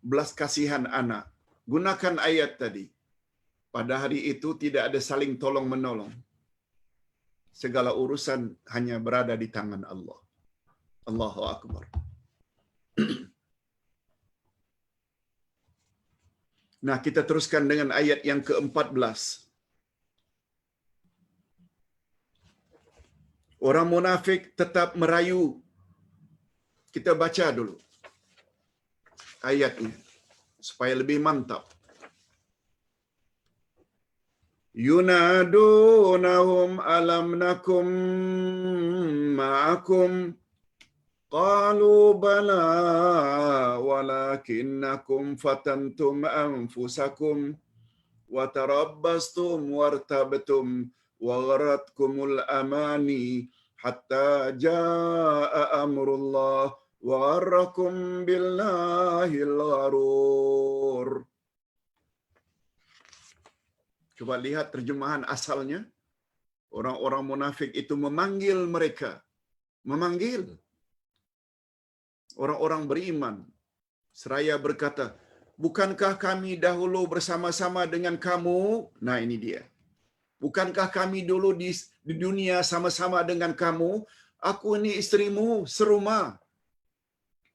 belas kasihan anak. Gunakan ayat tadi. Pada hari itu tidak ada saling tolong-menolong. Segala urusan hanya berada di tangan Allah. Allahu Akbar. Nah, kita teruskan dengan ayat yang ke-14. Orang munafik tetap merayu. Kita baca dulu ayatnya supaya lebih mantap. Yunadunahum alam nakum ma'akum qalu bala walakinnakum fatantum anfusakum wa tarabbastum wartabtum wa gharatkumul amani hatta jaa amrullah wa gharrakum billahil gharur. Coba lihat terjemahan asalnya. Orang-orang munafik itu memanggil mereka. Memanggil orang-orang beriman. Seraya berkata, bukankah kami dahulu bersama-sama dengan kamu? Nah, ini dia. Bukankah kami dulu di dunia sama-sama dengan kamu? Aku ini istrimu serumah,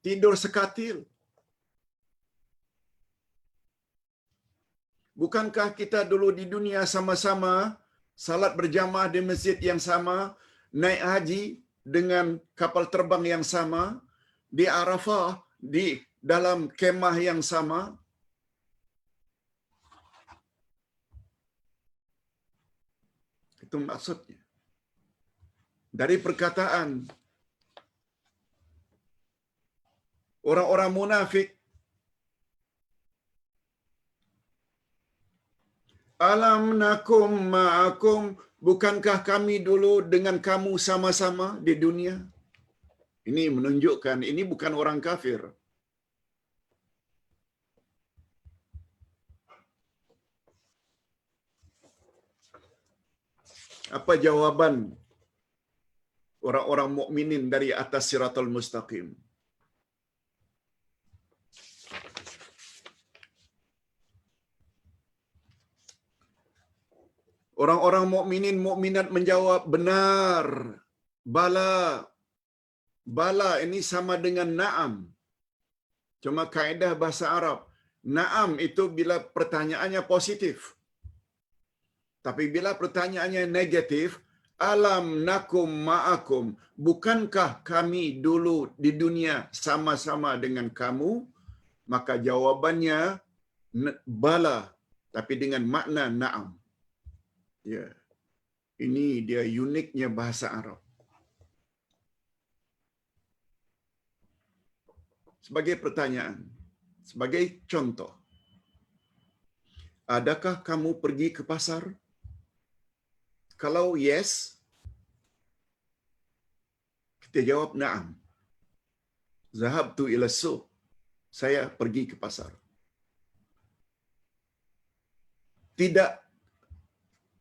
tidur sekatil. Bukankah kita dulu di dunia sama-sama salat berjamaah di masjid yang sama, naik haji dengan kapal terbang yang sama, di Arafah di dalam kemah yang sama? Itu maksudnya. Dari perkataan orang-orang munafik, alam nakum ma'akum, bukankah kami dulu dengan kamu sama-sama di dunia? Ini menunjukkan ini bukan orang kafir. Apa jawaban orang-orang mukminin dari atas siratal mustaqim? Orang-orang mukminin mukminat menjawab, benar. Bala. Bala ini sama dengan na'am. Cuma kaedah bahasa Arab, na'am itu bila pertanyaannya positif. Tapi bila pertanyaannya negatif, alam nakum ma'akum, bukankah kami dulu di dunia sama-sama dengan kamu? Maka jawabannya bala, tapi dengan makna na'am. Ya. Ini dia uniknya bahasa Arab. Sebagai pertanyaan, sebagai contoh, adakah kamu pergi ke pasar? Kalau yes, kita jawab na'am. Zahabtu ila suq. Saya pergi ke pasar. Tidak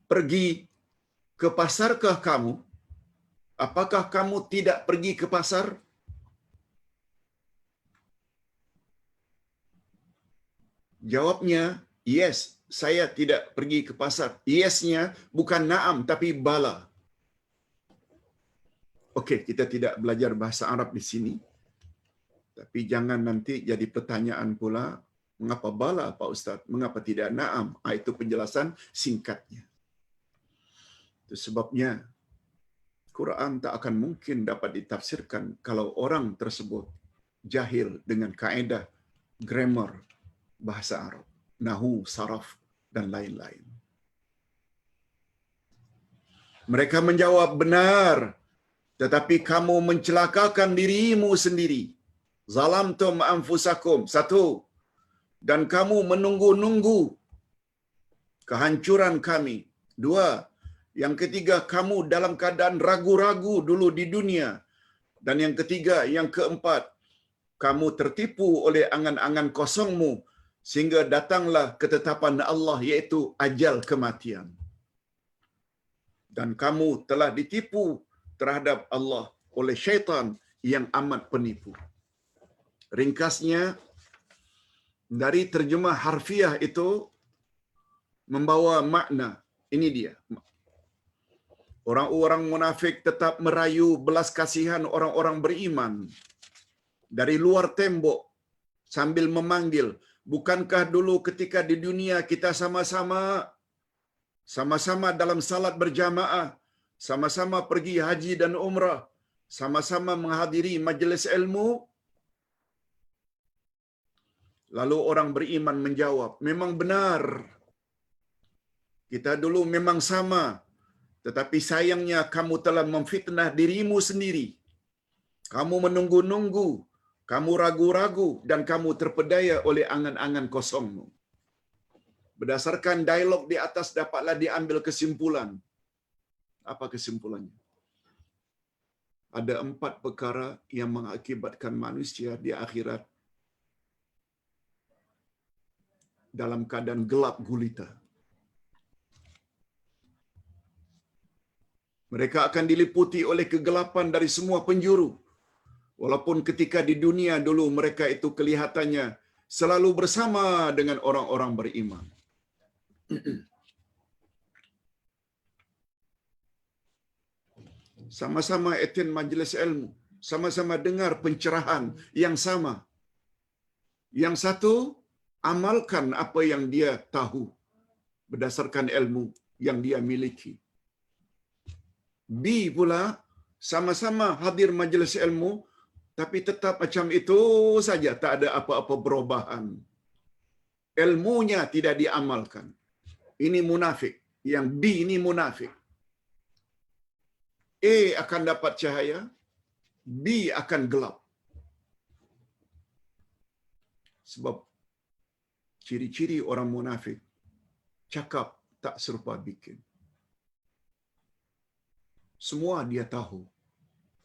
pergi ke pasarkah kamu? Apakah kamu tidak pergi ke pasar? Jawabnya, yes, saya tidak pergi ke pasar. Yes-nya bukan na'am, tapi bala. Okey, kita tidak belajar bahasa Arab di sini. Tapi jangan nanti jadi pertanyaan pula, mengapa bala Pak Ustaz? Mengapa tidak na'am? Itu penjelasan singkatnya. Itu sebabnya Quran tak akan mungkin dapat ditafsirkan kalau orang tersebut jahil dengan kaedah grammar bahasa Arab, nahu, saraf, dan lain-lain. Mereka menjawab, benar, tetapi kamu mencelakakan dirimu sendiri. Zalamtum anfusakum. Satu. Dan kamu menunggu-nunggu kehancuran kami. Dua. Yang ketiga, kamu dalam keadaan ragu-ragu dulu di dunia. Dan yang ketiga, yang keempat, kamu tertipu oleh angan-angan kosongmu sehingga datanglah ketetapan Allah, yaitu ajal kematian. Dan kamu telah ditipu terhadap Allah oleh syaitan yang amat penipu. Ringkasnya, dari terjemah harfiah itu membawa makna. Ini dia. Orang-orang munafik tetap merayu belas kasihan orang-orang beriman dari luar tembok sambil memanggil, bukankah dulu ketika di dunia kita sama-sama dalam salat berjamaah, sama-sama pergi haji dan umrah, sama-sama menghadiri majlis ilmu? Lalu orang beriman menjawab, memang benar. Kita dulu memang sama. Tetapi sayangnya kamu telah memfitnah dirimu sendiri. Kamu menunggu-nunggu, kamu ragu-ragu, dan kamu terpedaya oleh angan-angan kosongmu. Berdasarkan dialog di atas dapatlah diambil kesimpulan. Apa kesimpulannya? Ada 4 perkara yang mengakibatkan manusia di akhirat dalam keadaan gelap gulita. Mereka akan diliputi oleh kegelapan dari semua penjuru. Walaupun ketika di dunia dulu mereka itu kelihatannya selalu bersama dengan orang-orang beriman. sama-sama attend majlis ilmu, sama-sama dengar pencerahan yang sama. Yang satu amalkan apa yang dia tahu berdasarkan ilmu yang dia miliki. B pula sama-sama hadir majlis ilmu tapi tetap macam itu saja, tak ada apa-apa perubahan. Ilmunya tidak diamalkan. Ini munafik. Yang B ini munafik. A akan dapat cahaya, B akan gelap. Sebab ciri-ciri orang munafik, cakap tak serupa bikin. Semua dia tahu,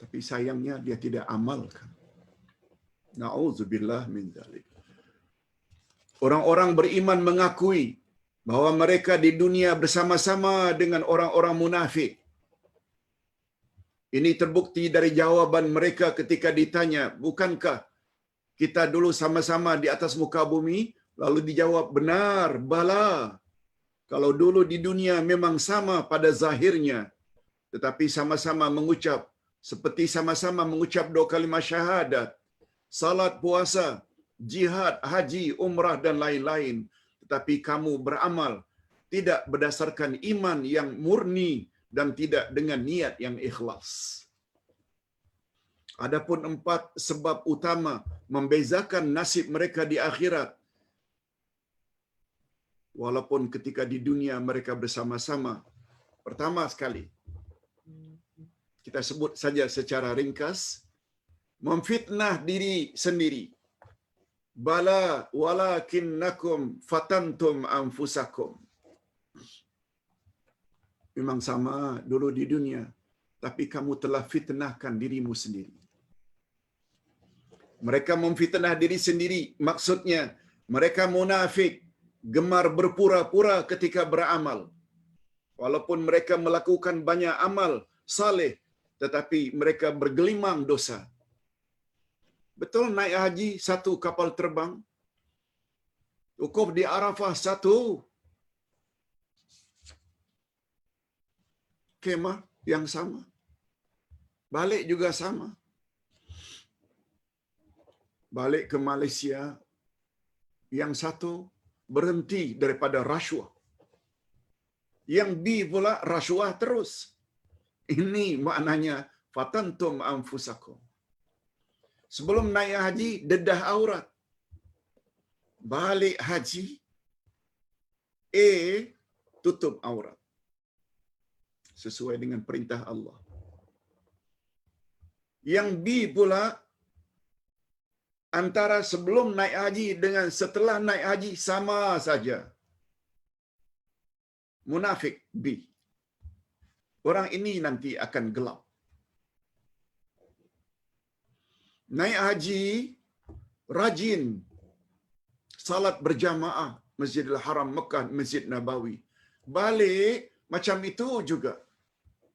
tapi sayangnya dia tidak amalkan. Na'udzubillah min dzalik. Orang-orang beriman mengakui bahwa mereka di dunia bersama-sama dengan orang-orang munafik. Ini terbukti dari jawaban mereka ketika ditanya, bukankah kita dulu sama-sama di atas muka bumi? Lalu dijawab, benar, bala. Kalau dulu di dunia memang sama pada zahirnya, tetapi sama-sama mengucap, seperti sama-sama mengucap 2 kalimah syahadat, salat, puasa, jihad, haji, umrah dan lain-lain. Tetapi kamu beramal tidak berdasarkan iman yang murni dan tidak dengan niat yang ikhlas. Adapun 4 sebab utama membezakan nasib mereka di akhirat. Walaupun ketika di dunia mereka bersama-sama. Pertama sekali, kita sebut saja secara ringkas, memfitnah diri sendiri. Bala walakinnakum fatantum anfusakum. Memang sama dulu di dunia, tapi kamu telah fitnahkan dirimu sendiri. Mereka memfitnah diri sendiri, maksudnya mereka munafik, gemar berpura-pura ketika beramal. Walaupun mereka melakukan banyak amal saleh, tetapi mereka bergelimang dosa. Betul naik haji 1 kapal terbang, wukuf di Arafah 1, kemah yang sama, balik juga sama. Balik ke Malaysia, yang satu berhenti daripada rasuah, yang B pula rasuah terus. Ini maknanya fatantum anfusakum. Sebelum naik haji, dedah aurat. Balik haji, A tutup aurat. Sesuai dengan perintah Allah. Yang B pula, antara sebelum naik haji dengan setelah naik haji sama saja. Munafik B. Orang ini nanti akan gelap. Naik haji, rajin salat berjamaah Masjidil Haram Mekah, Masjid Nabawi. Balik macam itu juga.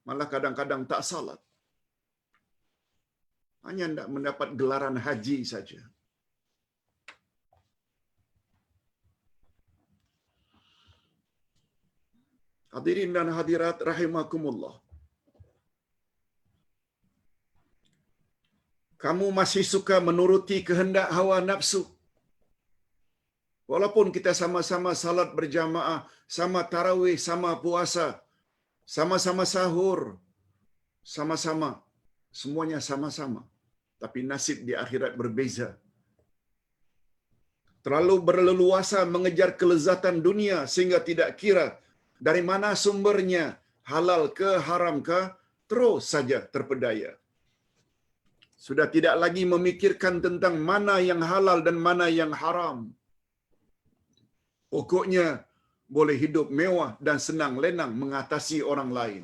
Malah kadang-kadang tak salat. Hanya tidak mendapat gelaran haji saja. Hadirin dan hadirat rahimakumullah. Kamu masih suka menuruti kehendak hawa nafsu. Walaupun kita sama-sama salat berjamaah, sama tarawih, sama puasa, sama-sama sahur, sama-sama, semuanya sama-sama. Tapi nasib di akhirat berbeza. Terlalu berleluasa mengejar kelezatan dunia sehingga tidak kira dari mana sumbernya, halal ke haram ke, terus saja terpedaya. Sudah tidak lagi memikirkan tentang mana yang halal dan mana yang haram. Pokoknya boleh hidup mewah dan senang lenang mengatasi orang lain.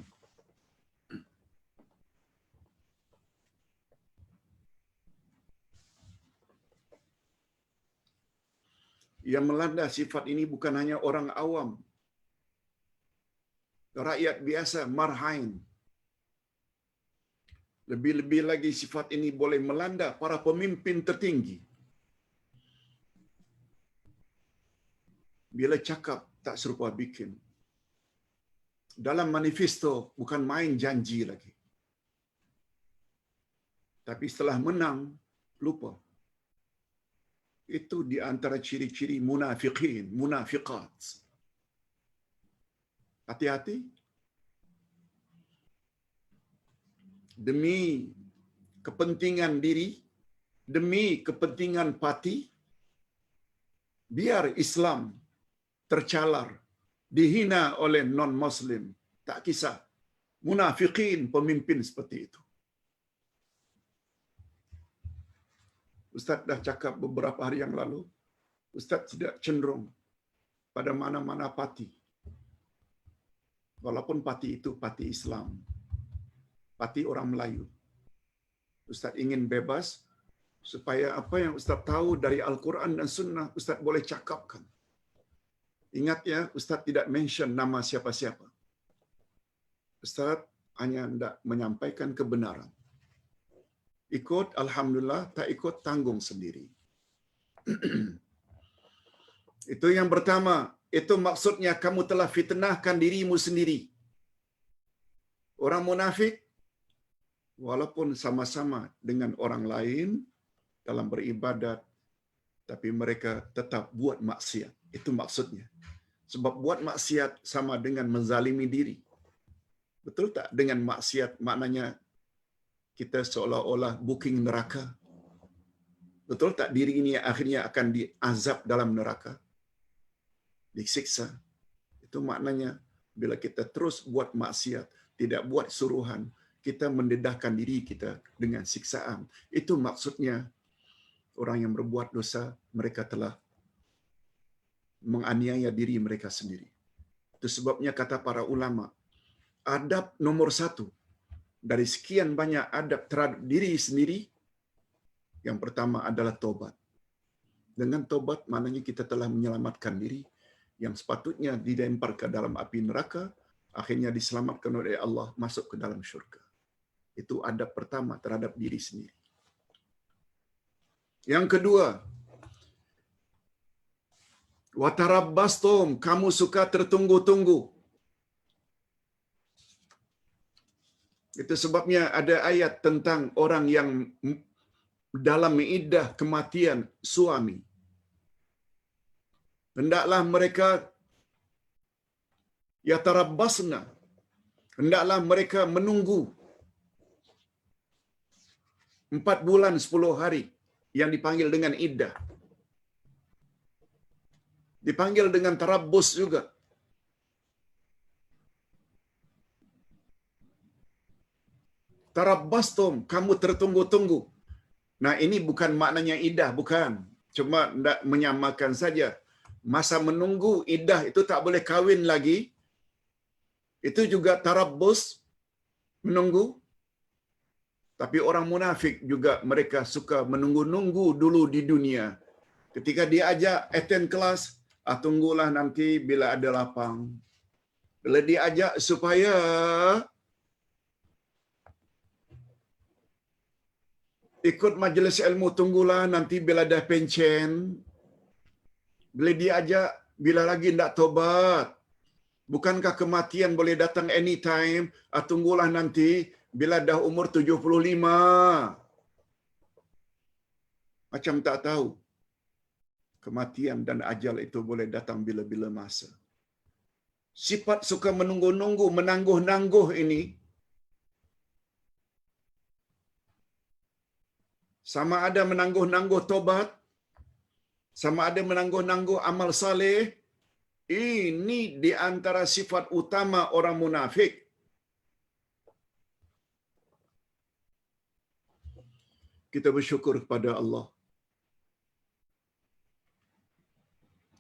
Yang melanda sifat ini bukan hanya orang awam, rakyat biasa, marhain. Lebih-lebih lagi sifat ini boleh melanda para pemimpin tertinggi. Bila cakap tak serupa bikin. Dalam manifesto bukan main janji lagi. Tapi setelah menang, lupa. Itu di antara ciri-ciri munafiqin, munafiqat. Hati-hati. Demi kepentingan diri, demi kepentingan parti, biar Islam tercalar, dihina oleh non-Muslim. Tak kisah. Munafiqin pemimpin seperti itu. Ustaz dah cakap beberapa hari yang lalu, Ustaz tidak cenderung pada mana-mana parti. Walaupun parti itu parti Islam, parti orang Melayu. Ustaz ingin bebas supaya apa yang Ustaz tahu dari Al-Quran dan Sunnah, Ustaz boleh cakapkan. Ingat ya, Ustaz tidak mention nama siapa-siapa. Ustaz hanya hendak menyampaikan kebenaran. Ikut, Alhamdulillah. Tak ikut, tanggung sendiri. Itu yang pertama. Itu maksudnya kamu telah fitnahkan dirimu sendiri. Orang munafik, walaupun sama-sama dengan orang lain dalam beribadat, tapi mereka tetap buat maksiat. Itu maksudnya. Sebab buat maksiat sama dengan menzalimi diri. Betul tak? Dengan maksiat maknanya kita seolah-olah booking neraka. Betul tak? Diri ini akhirnya akan diazab dalam neraka. Disiksa. Itu maknanya bila kita terus buat maksiat, tidak buat suruhan, kita mendedahkan diri kita dengan siksaan. Itu maksudnya orang yang berbuat dosa, mereka telah menganiaya diri mereka sendiri. Itu sebabnya kata para ulama, adab nomor 1 dari sekian banyak adab terhadap diri sendiri, yang pertama adalah tobat. Dengan tobat, maknanya kita telah menyelamatkan diri yang sepatutnya dilempar ke dalam api neraka, akhirnya diselamatkan oleh Allah masuk ke dalam syurga. Itu adab pertama terhadap diri sendiri. Yang kedua, watarabbastum, kamu suka tertunggu-tunggu. Itu sebabnya ada ayat tentang orang yang dalam iddah kematian suami. Hendaklah mereka yatarabbasna. Hendaklah mereka menunggu 4 bulan 10 hari yang dipanggil dengan iddah. Dipanggil dengan tarabbus juga. Tarabbastum, kamu tertunggu-tunggu. Nah, ini bukan maknanya iddah, bukan. Cuma hendak menyamakan saja. Masa menunggu iddah itu tak boleh kahwin lagi. Itu juga tarabbus, menunggu. Tapi orang munafik juga mereka suka menunggu-nunggu dulu di dunia. Ketika diajak attend kelas, tunggulah nanti bila ada lapang. Bila diajak supaya ikut majlis ilmu, tunggulah nanti bila dah pencen. Bila diajak, bila lagi hendak tobat. Bukankah kematian boleh datang anytime? Tunggulah nanti bila dah umur 75. Macam tak tahu. Kematian dan ajal itu boleh datang bila-bila masa. Sifat suka menunggu-nunggu, menangguh-nangguh ini, sama ada menangguh-nangguh tobat, sama ada menangguh-nangguh amal saleh, ini di antara sifat utama orang munafik. Kita bersyukur kepada Allah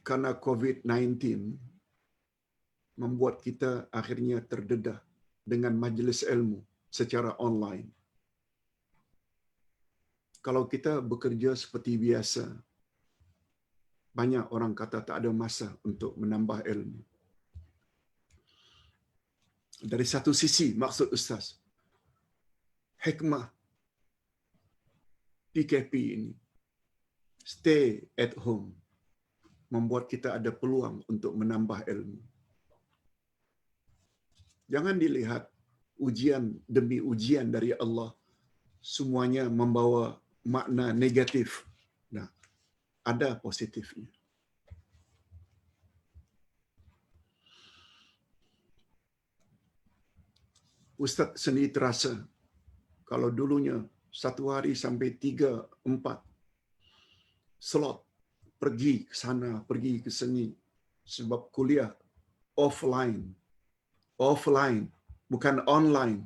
karena COVID-19 membuat kita akhirnya terdedah dengan majlis ilmu secara online. Kalau kita bekerja seperti biasa, banyak orang kata tak ada masa untuk menambah ilmu. Dari satu sisi, maksud Ustaz, hikmah PKP ini, stay at home, membuat kita ada peluang untuk menambah ilmu. Jangan dilihat ujian demi ujian dari Allah semuanya membawa makna negatif. Nah, ada positifnya. Ustaz sendiri terasa kalau dulunya satu hari sampai 3-4 slot pergi ke sana, pergi ke sini sebab kuliah offline. Offline, bukan online.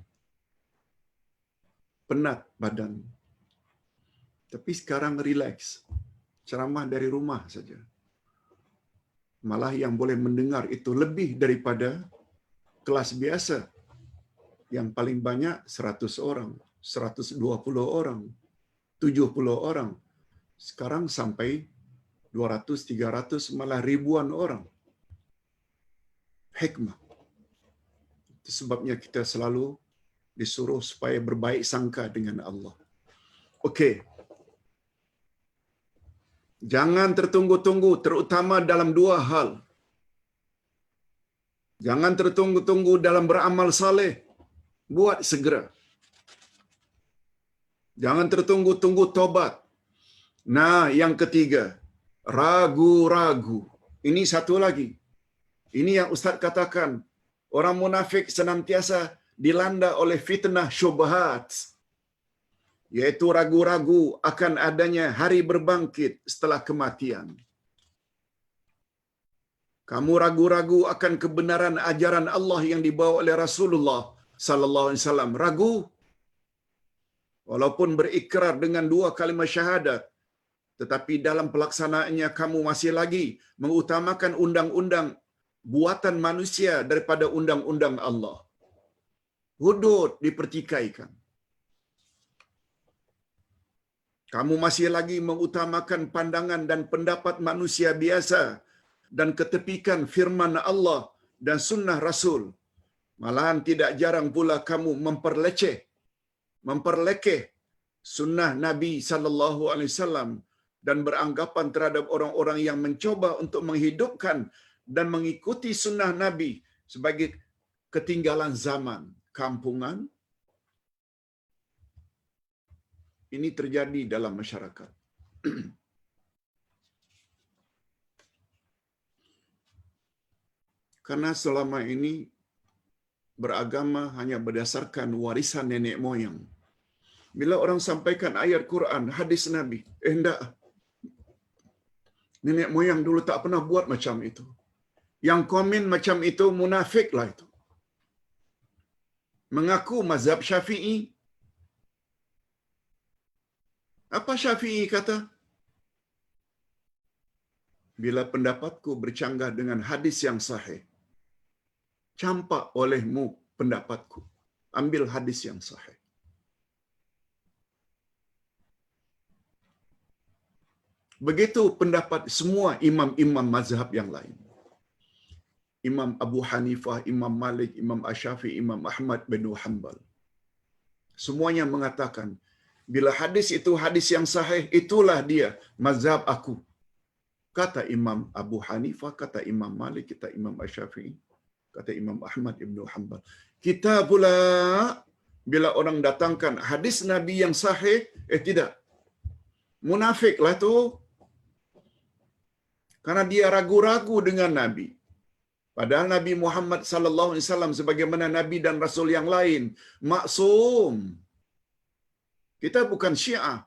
Penat badan. Tapi sekarang relax. Ceramah dari rumah saja. Malah yang boleh mendengar itu lebih daripada kelas biasa. Yang paling banyak 100 orang, 120 orang, 70 orang. Sekarang sampai 200, 300, malah ribuan orang. Hikmah. Itu sebabnya kita selalu disuruh supaya berbaik sangka dengan Allah. Okey. Jangan tertunggu-tunggu, terutama dalam dua hal. Jangan tertunggu-tunggu dalam beramal saleh. Buat segera. Jangan tertunggu-tunggu tobat. Nah, yang ketiga, ragu-ragu. Ini satu lagi. Ini yang Ustaz katakan, orang munafik senantiasa dilanda oleh fitnah syubhat, yaitu ragu-ragu akan adanya hari berbangkit setelah kematian. Kamu ragu-ragu akan kebenaran ajaran Allah yang dibawa oleh Rasulullah sallallahu alaihi wasallam. Ragu walaupun berikrar dengan 2 kalimat syahadat, tetapi dalam pelaksanaannya kamu masih lagi mengutamakan undang-undang buatan manusia daripada undang-undang Allah. Hudud dipertikaikan. Kamu masih lagi mengutamakan pandangan dan pendapat manusia biasa dan ketepikan firman Allah dan sunnah Rasul. Malahan tidak jarang pula kamu memperlekeh sunnah Nabi sallallahu alaihi wasallam dan beranggapan terhadap orang-orang yang mencoba untuk menghidupkan dan mengikuti sunnah Nabi sebagai ketinggalan zaman, kampungan. Ini terjadi dalam masyarakat. Karena selama ini beragama hanya berdasarkan warisan nenek moyang. Bila orang sampaikan ayat Quran, hadis Nabi, enggak. Nenek moyang dulu tak pernah buat macam itu. Yang komen macam itu munafik lah itu. Mengaku mazhab Syafi'i. Apa Syafi'i kata? Bila pendapatku bercanggah dengan hadis yang sahih, campak olehmu pendapatku. Ambil hadis yang sahih. Begitu pendapat semua imam-imam mazhab yang lain. Imam Abu Hanifah, Imam Malik, Imam Asy-Syafi'i, Imam Ahmad bin Hanbal. Semuanya mengatakan, bila hadis itu hadis yang sahih, itulah dia mazhab aku. Kata Imam Abu Hanifah, kata Imam Malik, kata Imam Asy-Syafi'i, kata Imam Ahmad bin Hanbal. Kita pula, bila orang datangkan hadis Nabi yang sahih, tidak. Munafiklah tu. Karena dia ragu-ragu dengan Nabi. Padahal Nabi Muhammad sallallahu alaihi wasallam sebagaimana nabi dan rasul yang lain maksum. Kita bukan Syiah.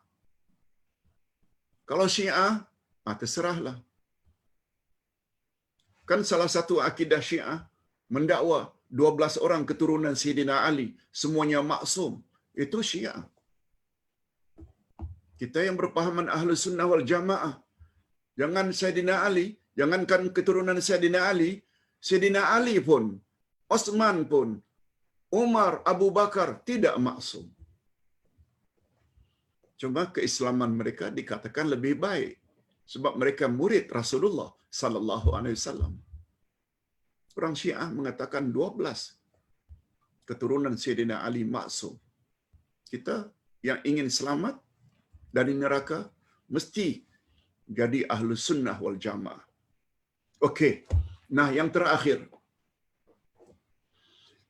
Kalau Syiah, terserahlah. Kan salah satu akidah Syiah mendakwa 12 orang keturunan Sayyidina Ali semuanya maksum. Itu Syiah. Kita yang berpahaman Ahlus Sunnah wal Jamaah, jangan Sayyidina Ali, jangankan keturunan Sayyidina Ali pun, Osman pun, Umar, Abu Bakar tidak maksum. Cuma keislaman mereka dikatakan lebih baik sebab mereka murid Rasulullah sallallahu alaihi wasallam. Orang Syiah mengatakan 12 keturunan Sayyidina Ali maksum. Kita yang ingin selamat dari neraka mesti jadi Ahlus Sunnah wal Jamaah. Okey. Nah, yang terakhir.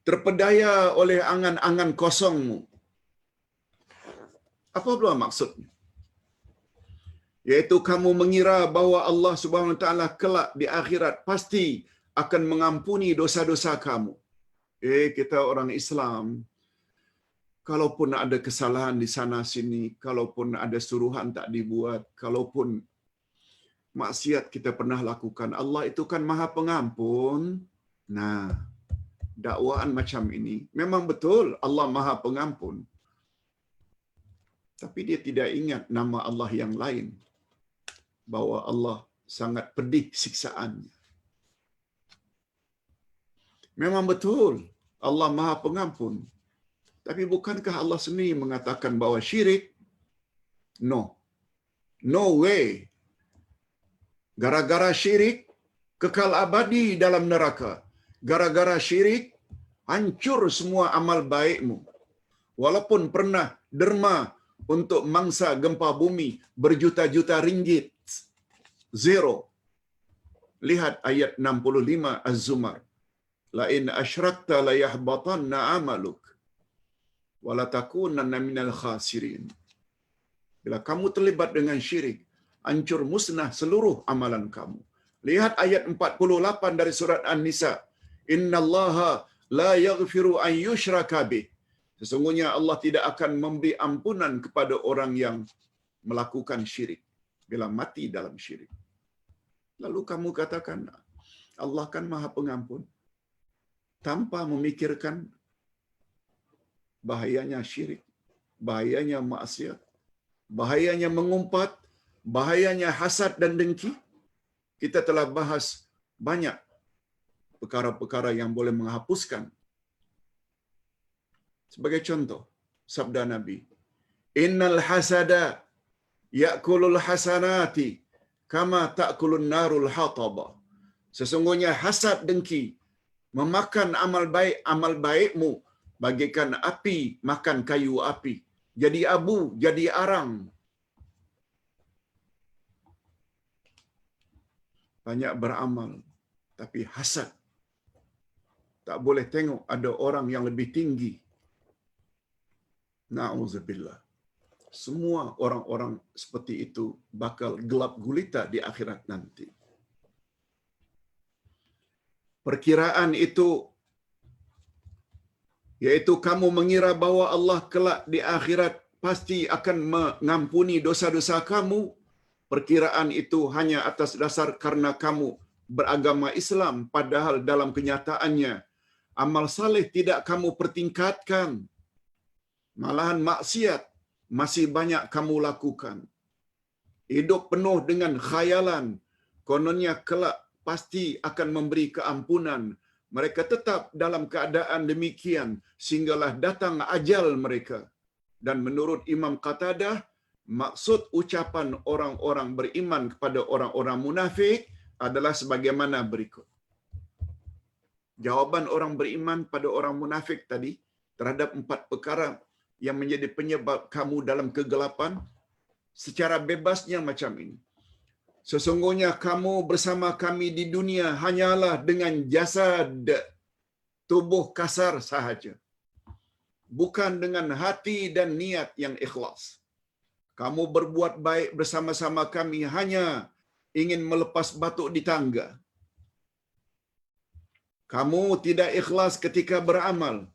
Terpedaya oleh angan-angan kosongmu. Apa pula maksudnya? Yaitu kamu mengira bahawa Allah Subhanahu Wa Taala kelak di akhirat pasti akan mengampuni dosa-dosa kamu. Kita orang Islam, kalaupun ada kesalahan di sana sini, kalaupun ada suruhan tak dibuat, kalaupun maksiat kita pernah lakukan, Allah itu kan Maha Pengampun. Nah, dakwaan macam ini memang betul Allah Maha Pengampun. Tapi dia tidak ingat nama Allah yang lain, bahwa Allah sangat pedih siksaannya. Memang betul Allah Maha Pengampun. Tapi bukankah Allah sendiri mengatakan bahawa syirik? No. No way. Gara-gara syirik, kekal abadi dalam neraka. Gara-gara syirik, hancur semua amal baikmu. Walaupun pernah derma untuk mangsa gempa bumi berjuta-juta ringgit. Zero. Lihat ayat 65 Az-Zumar. La in asyrakta la yahbatanna amaluk wa la takunanna minal khasirin. Bila kamu terlibat dengan syirik, hancur musnah seluruh amalan kamu. Lihat ayat 48 dari surat An-Nisa. Innallaha la yaghfiru an yushraka bih. Sesungguhnya Allah tidak akan memberi ampunan kepada orang yang melakukan syirik bila mati dalam syirik. Lalu kamu katakan Allah kan Maha Pengampun, tanpa memikirkan bahayanya syirik, bahayanya maksiat, bahayanya mengumpat, bahayanya hasad dan dengki. Kita telah bahas banyak perkara-perkara yang boleh menghapuskan. Sebagai contoh, sabda Nabi, Innal hasada ya'kulul hasanati kama ta'kulun narul hataba. Sesungguhnya hasad dengki memakan amal baikmu bagaikan api makan kayu api. Jadi abu, jadi arang. Banyak beramal, tapi hasad. Tak boleh tengok ada orang yang lebih tinggi. Na'udzubillah. Semua orang-orang seperti itu bakal gelap gulita di akhirat nanti. Perkiraan itu, yaitu kamu mengira bahawa Allah kelak di akhirat pasti akan mengampuni dosa-dosa kamu. Perkiraan itu hanya atas dasar karena kamu beragama Islam, padahal dalam kenyataannya amal saleh tidak kamu pertingkatkan. Malahan maksiat masih banyak kamu lakukan. Hidup penuh dengan khayalan, kononnya kelak pasti akan memberi keampunan. Mereka tetap dalam keadaan demikian sehinggalah datang ajal mereka. Dan menurut Imam Qatadah, maksud ucapan orang-orang beriman kepada orang-orang munafik adalah sebagaimana berikut. Jawaban orang beriman pada orang munafik tadi terhadap 4 perkara yang menjadi penyebab kamu dalam kegelapan, secara bebasnya macam ini. Sesungguhnya kamu bersama kami di dunia hanyalah dengan jasad, tubuh kasar sahaja. Bukan dengan hati dan niat yang ikhlas. Kamu berbuat baik bersama-sama kami hanya ingin melepas batuk di tangga. Kamu tidak ikhlas ketika beramal.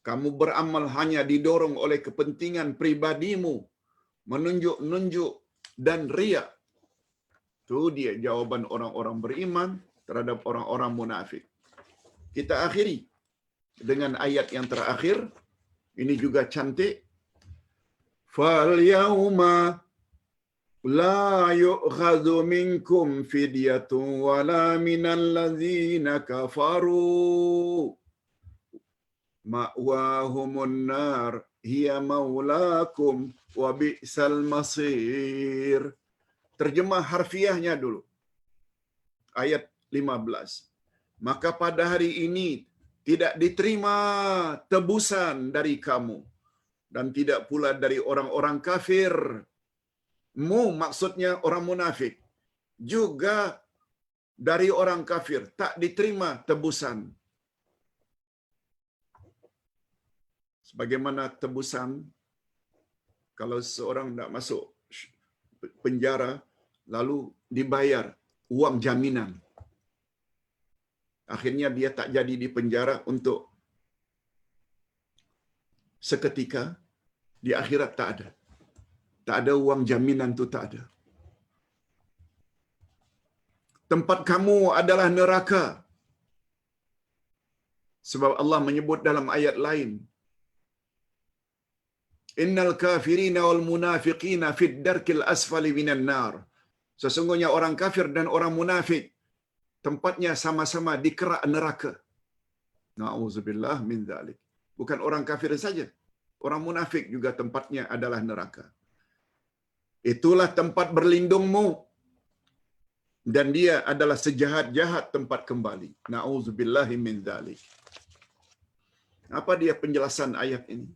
Kamu beramal hanya didorong oleh kepentingan pribadimu, menunjuk-nunjuk dan riak. Itu dia jawaban orang-orang beriman terhadap orang-orang munafik. Kita akhiri dengan ayat yang terakhir. Ini juga cantik. Fal yauma la yu'khadhu minkum fidyatun wala minal ladzina kafaru ma'wahumun nar hiya maulakum wa bi'sal masir. Terjemah harfiahnya dulu. Ayat 15. Maka pada hari ini tidak diterima tebusan dari kamu dan tidak pula dari orang-orang kafir. Maksudnya orang munafik. Juga dari orang kafir tak diterima tebusan. Sebagaimana tebusan Kalau seorang nak masuk penjara, lalu dibayar uang jaminan. Akhirnya dia tak jadi di penjara untuk seketika, di akhirat tak ada. Tak ada uang jaminan tu, tak ada. Tempat kamu adalah neraka. Sebab Allah menyebut dalam ayat lain, Innal kafirina wal munafiqina fid darkil asfali minan nar. Sesungguhnya orang kafir dan orang munafik tempatnya sama-sama di kerak neraka. Na'udzubillah min dzalik. Bukan orang kafir saja, orang munafik juga tempatnya adalah neraka. Itulah tempat berlindungmu, dan dia adalah sejahat-jahat tempat kembali. Na'udzubillahi min dzalik. Apa dia penjelasan ayat ini?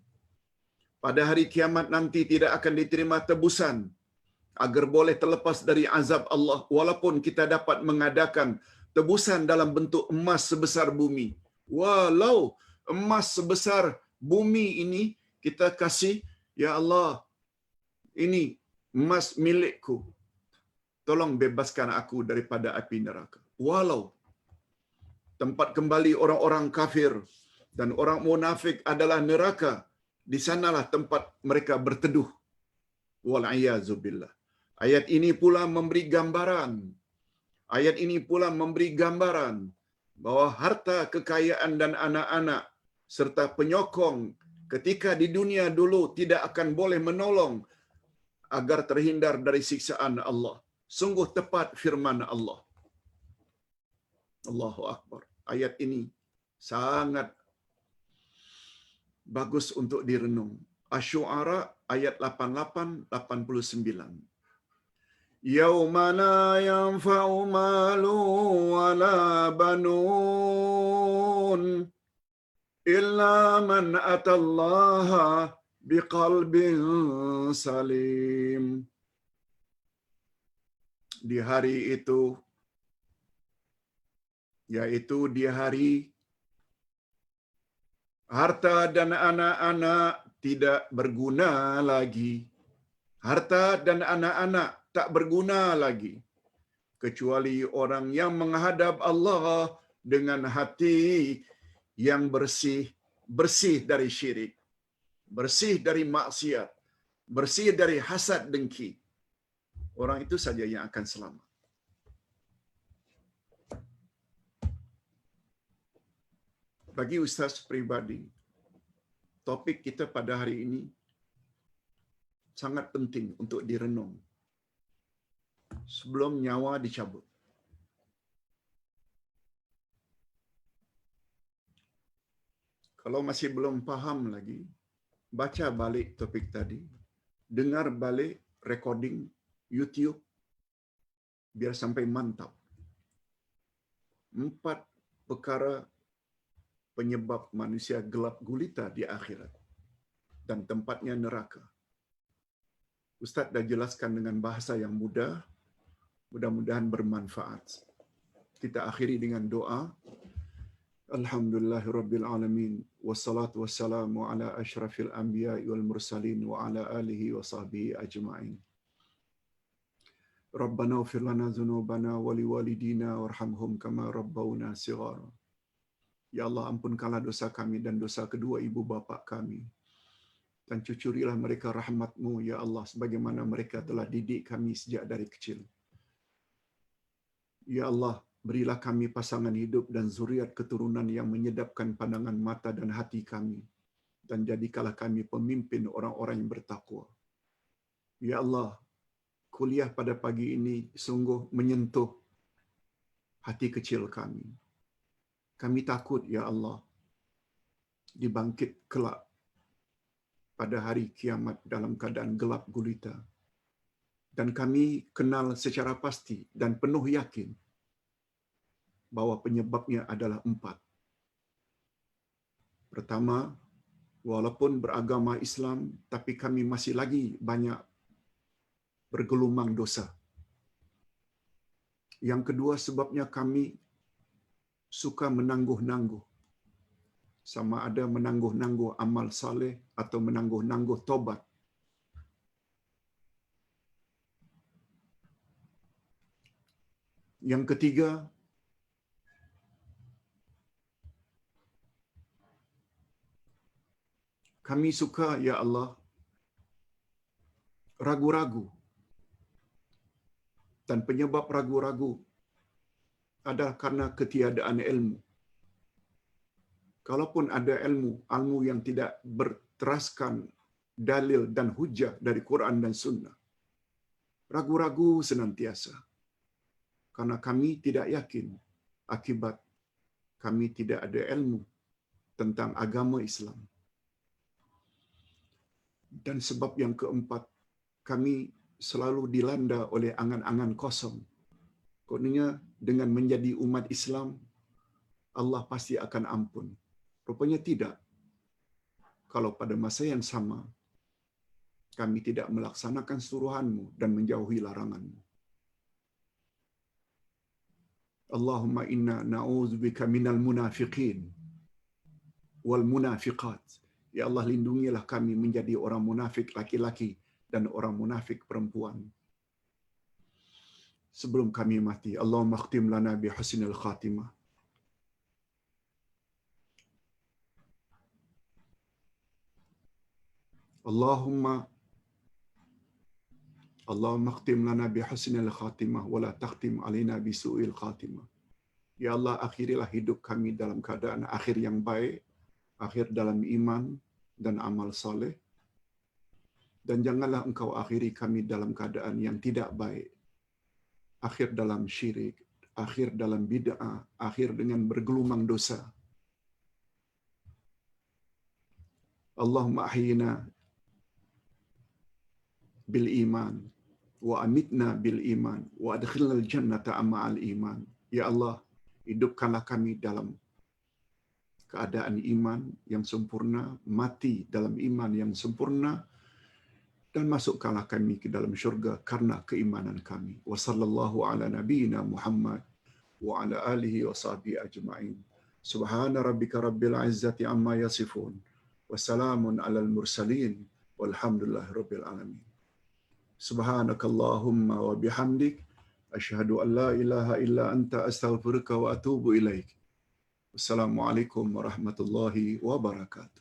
Pada hari kiamat nanti tidak akan diterima tebusan agar boleh terlepas dari azab Allah, walaupun kita dapat mengadakan tebusan dalam bentuk emas sebesar bumi. Walau emas sebesar bumi ini kita kasih, ya Allah, ini emas milikku, tolong bebaskan aku daripada api neraka. Walau tempat kembali orang-orang kafir dan orang munafik adalah neraka, di sanalah tempat mereka berteduh. Wal'iyyazubillah. Ayat ini pula memberi gambaran. Ayat ini pula memberi gambaran bahwa harta, kekayaan dan anak-anak serta penyokong ketika di dunia dulu tidak akan boleh menolong agar terhindar dari siksaan Allah. Sungguh tepat firman Allah. Allahu Akbar. Ayat ini sangat bagus untuk direnung. Asy-Syu'ara ayat 88-89. Yauma la yanfa'u malu wa la banun illa man atallaha biqalbin salim. Di hari itu, yaitu di hari harta dan anak-anak tidak berguna lagi. Harta dan anak-anak tak berguna lagi, kecuali orang yang menghadap Allah dengan hati yang bersih, bersih dari syirik, bersih dari maksiat, bersih dari hasad dengki. Orang itu saja yang akan selamat. Bagi ustaz pribadi, topik kita pada hari ini sangat penting untuk direnung sebelum nyawa dicabut. Kalau masih belum paham lagi, baca balik topik tadi, dengar balik recording YouTube, biar sampai mantap. 4 perkara penyebab manusia gelap gulita di akhirat dan tempatnya neraka. Ustaz dah jelaskan dengan bahasa yang mudah, mudah-mudahan bermanfaat. Kita akhiri dengan doa. Alhamdulillahirabbil alamin, wassalatu wassalamu ala asyrafil anbiya'i wal mursalin wa ala alihi wa sahbihi ajma'in. Rabbana ighfir lana dzunubana wa liwalidina warhamhum kama rabbawna shighara. Ya Allah, ampunkanlah dosa kami dan dosa kedua ibu bapa kami, dan cucurilah mereka rahmat-Mu, ya Allah, sebagaimana mereka telah didik kami sejak dari kecil. Ya Allah, berilah kami pasangan hidup dan zuriat keturunan yang menyedapkan pandangan mata dan hati kami, dan jadikanlah kami pemimpin orang-orang yang bertakwa. Ya Allah, kuliah pada pagi ini sungguh menyentuh hati kecil kami. Kami takut, ya Allah, dibangkit kelak pada hari kiamat dalam keadaan gelap gulita. Dan kami kenal secara pasti dan penuh yakin bahwa penyebabnya adalah 4. Pertama, walaupun beragama Islam, tapi kami masih lagi banyak bergelumang dosa. Yang kedua, sebabnya kami suka menangguh-nangguh. Sama ada menangguh-nangguh amal saleh atau menangguh-nangguh tobat. Yang ketiga, kami suka, ya Allah, ragu-ragu. Dan penyebab ragu-ragu adalah karena ketiadaan ilmu. Kalaupun ada ilmu yang tidak berteraskan dalil dan hujah dari Quran dan Sunnah, ragu-ragu senantiasa. Karena kami tidak yakin akibat kami tidak ada ilmu tentang agama Islam. Dan sebab yang keempat, kami selalu dilanda oleh angan-angan kosong. Kononnya dengan menjadi umat Islam, Allah pasti akan ampun. Rupanya tidak. Kalau pada masa yang sama, kami tidak melaksanakan suruhan-Mu dan menjauhi larangan-Mu. Allahumma inna na'udzubika minal munafiqin wal munafiqat. Ya Allah, lindungilah kami menjadi orang munafik laki-laki dan orang munafik perempuan. Sebelum kami mati, Allahumma khtim lana bi husnil khatimah. Allahumma khtim lana bi husnil khatimah wa la takhtim alaina bi su'il khatimah. Ya Allah, akhirilah hidup kami dalam keadaan akhir yang baik, akhir dalam iman dan amal soleh. Dan janganlah Engkau akhiri kami dalam keadaan yang tidak baik. Akhir dalam syirik, akhir dalam bid'ah, akhir dengan bergelumang dosa. Allahumma ahyina bil iman wa amitna bil iman wa adkhilna al jannata ma'al iman. Ya Allah, hidupkanlah kami dalam keadaan iman yang sempurna, mati dalam iman yang sempurna, dan masukkanlah kami ke dalam syurga karena keimanan kami. Wa sallallahu ala nabiyyina Muhammad wa ala alihi wa sahbihi ajma'in. Subhana rabbika rabbil izzati amma yasifun. Wa salamun alal mursalin. Walhamdulillahi rabbil alamin. Subhanakallahumma wa bihamdik. Asyhadu an la ilaha illa anta astaghfiruka wa atubu ilaik. Wassalamualaikum warahmatullahi wabarakatuh.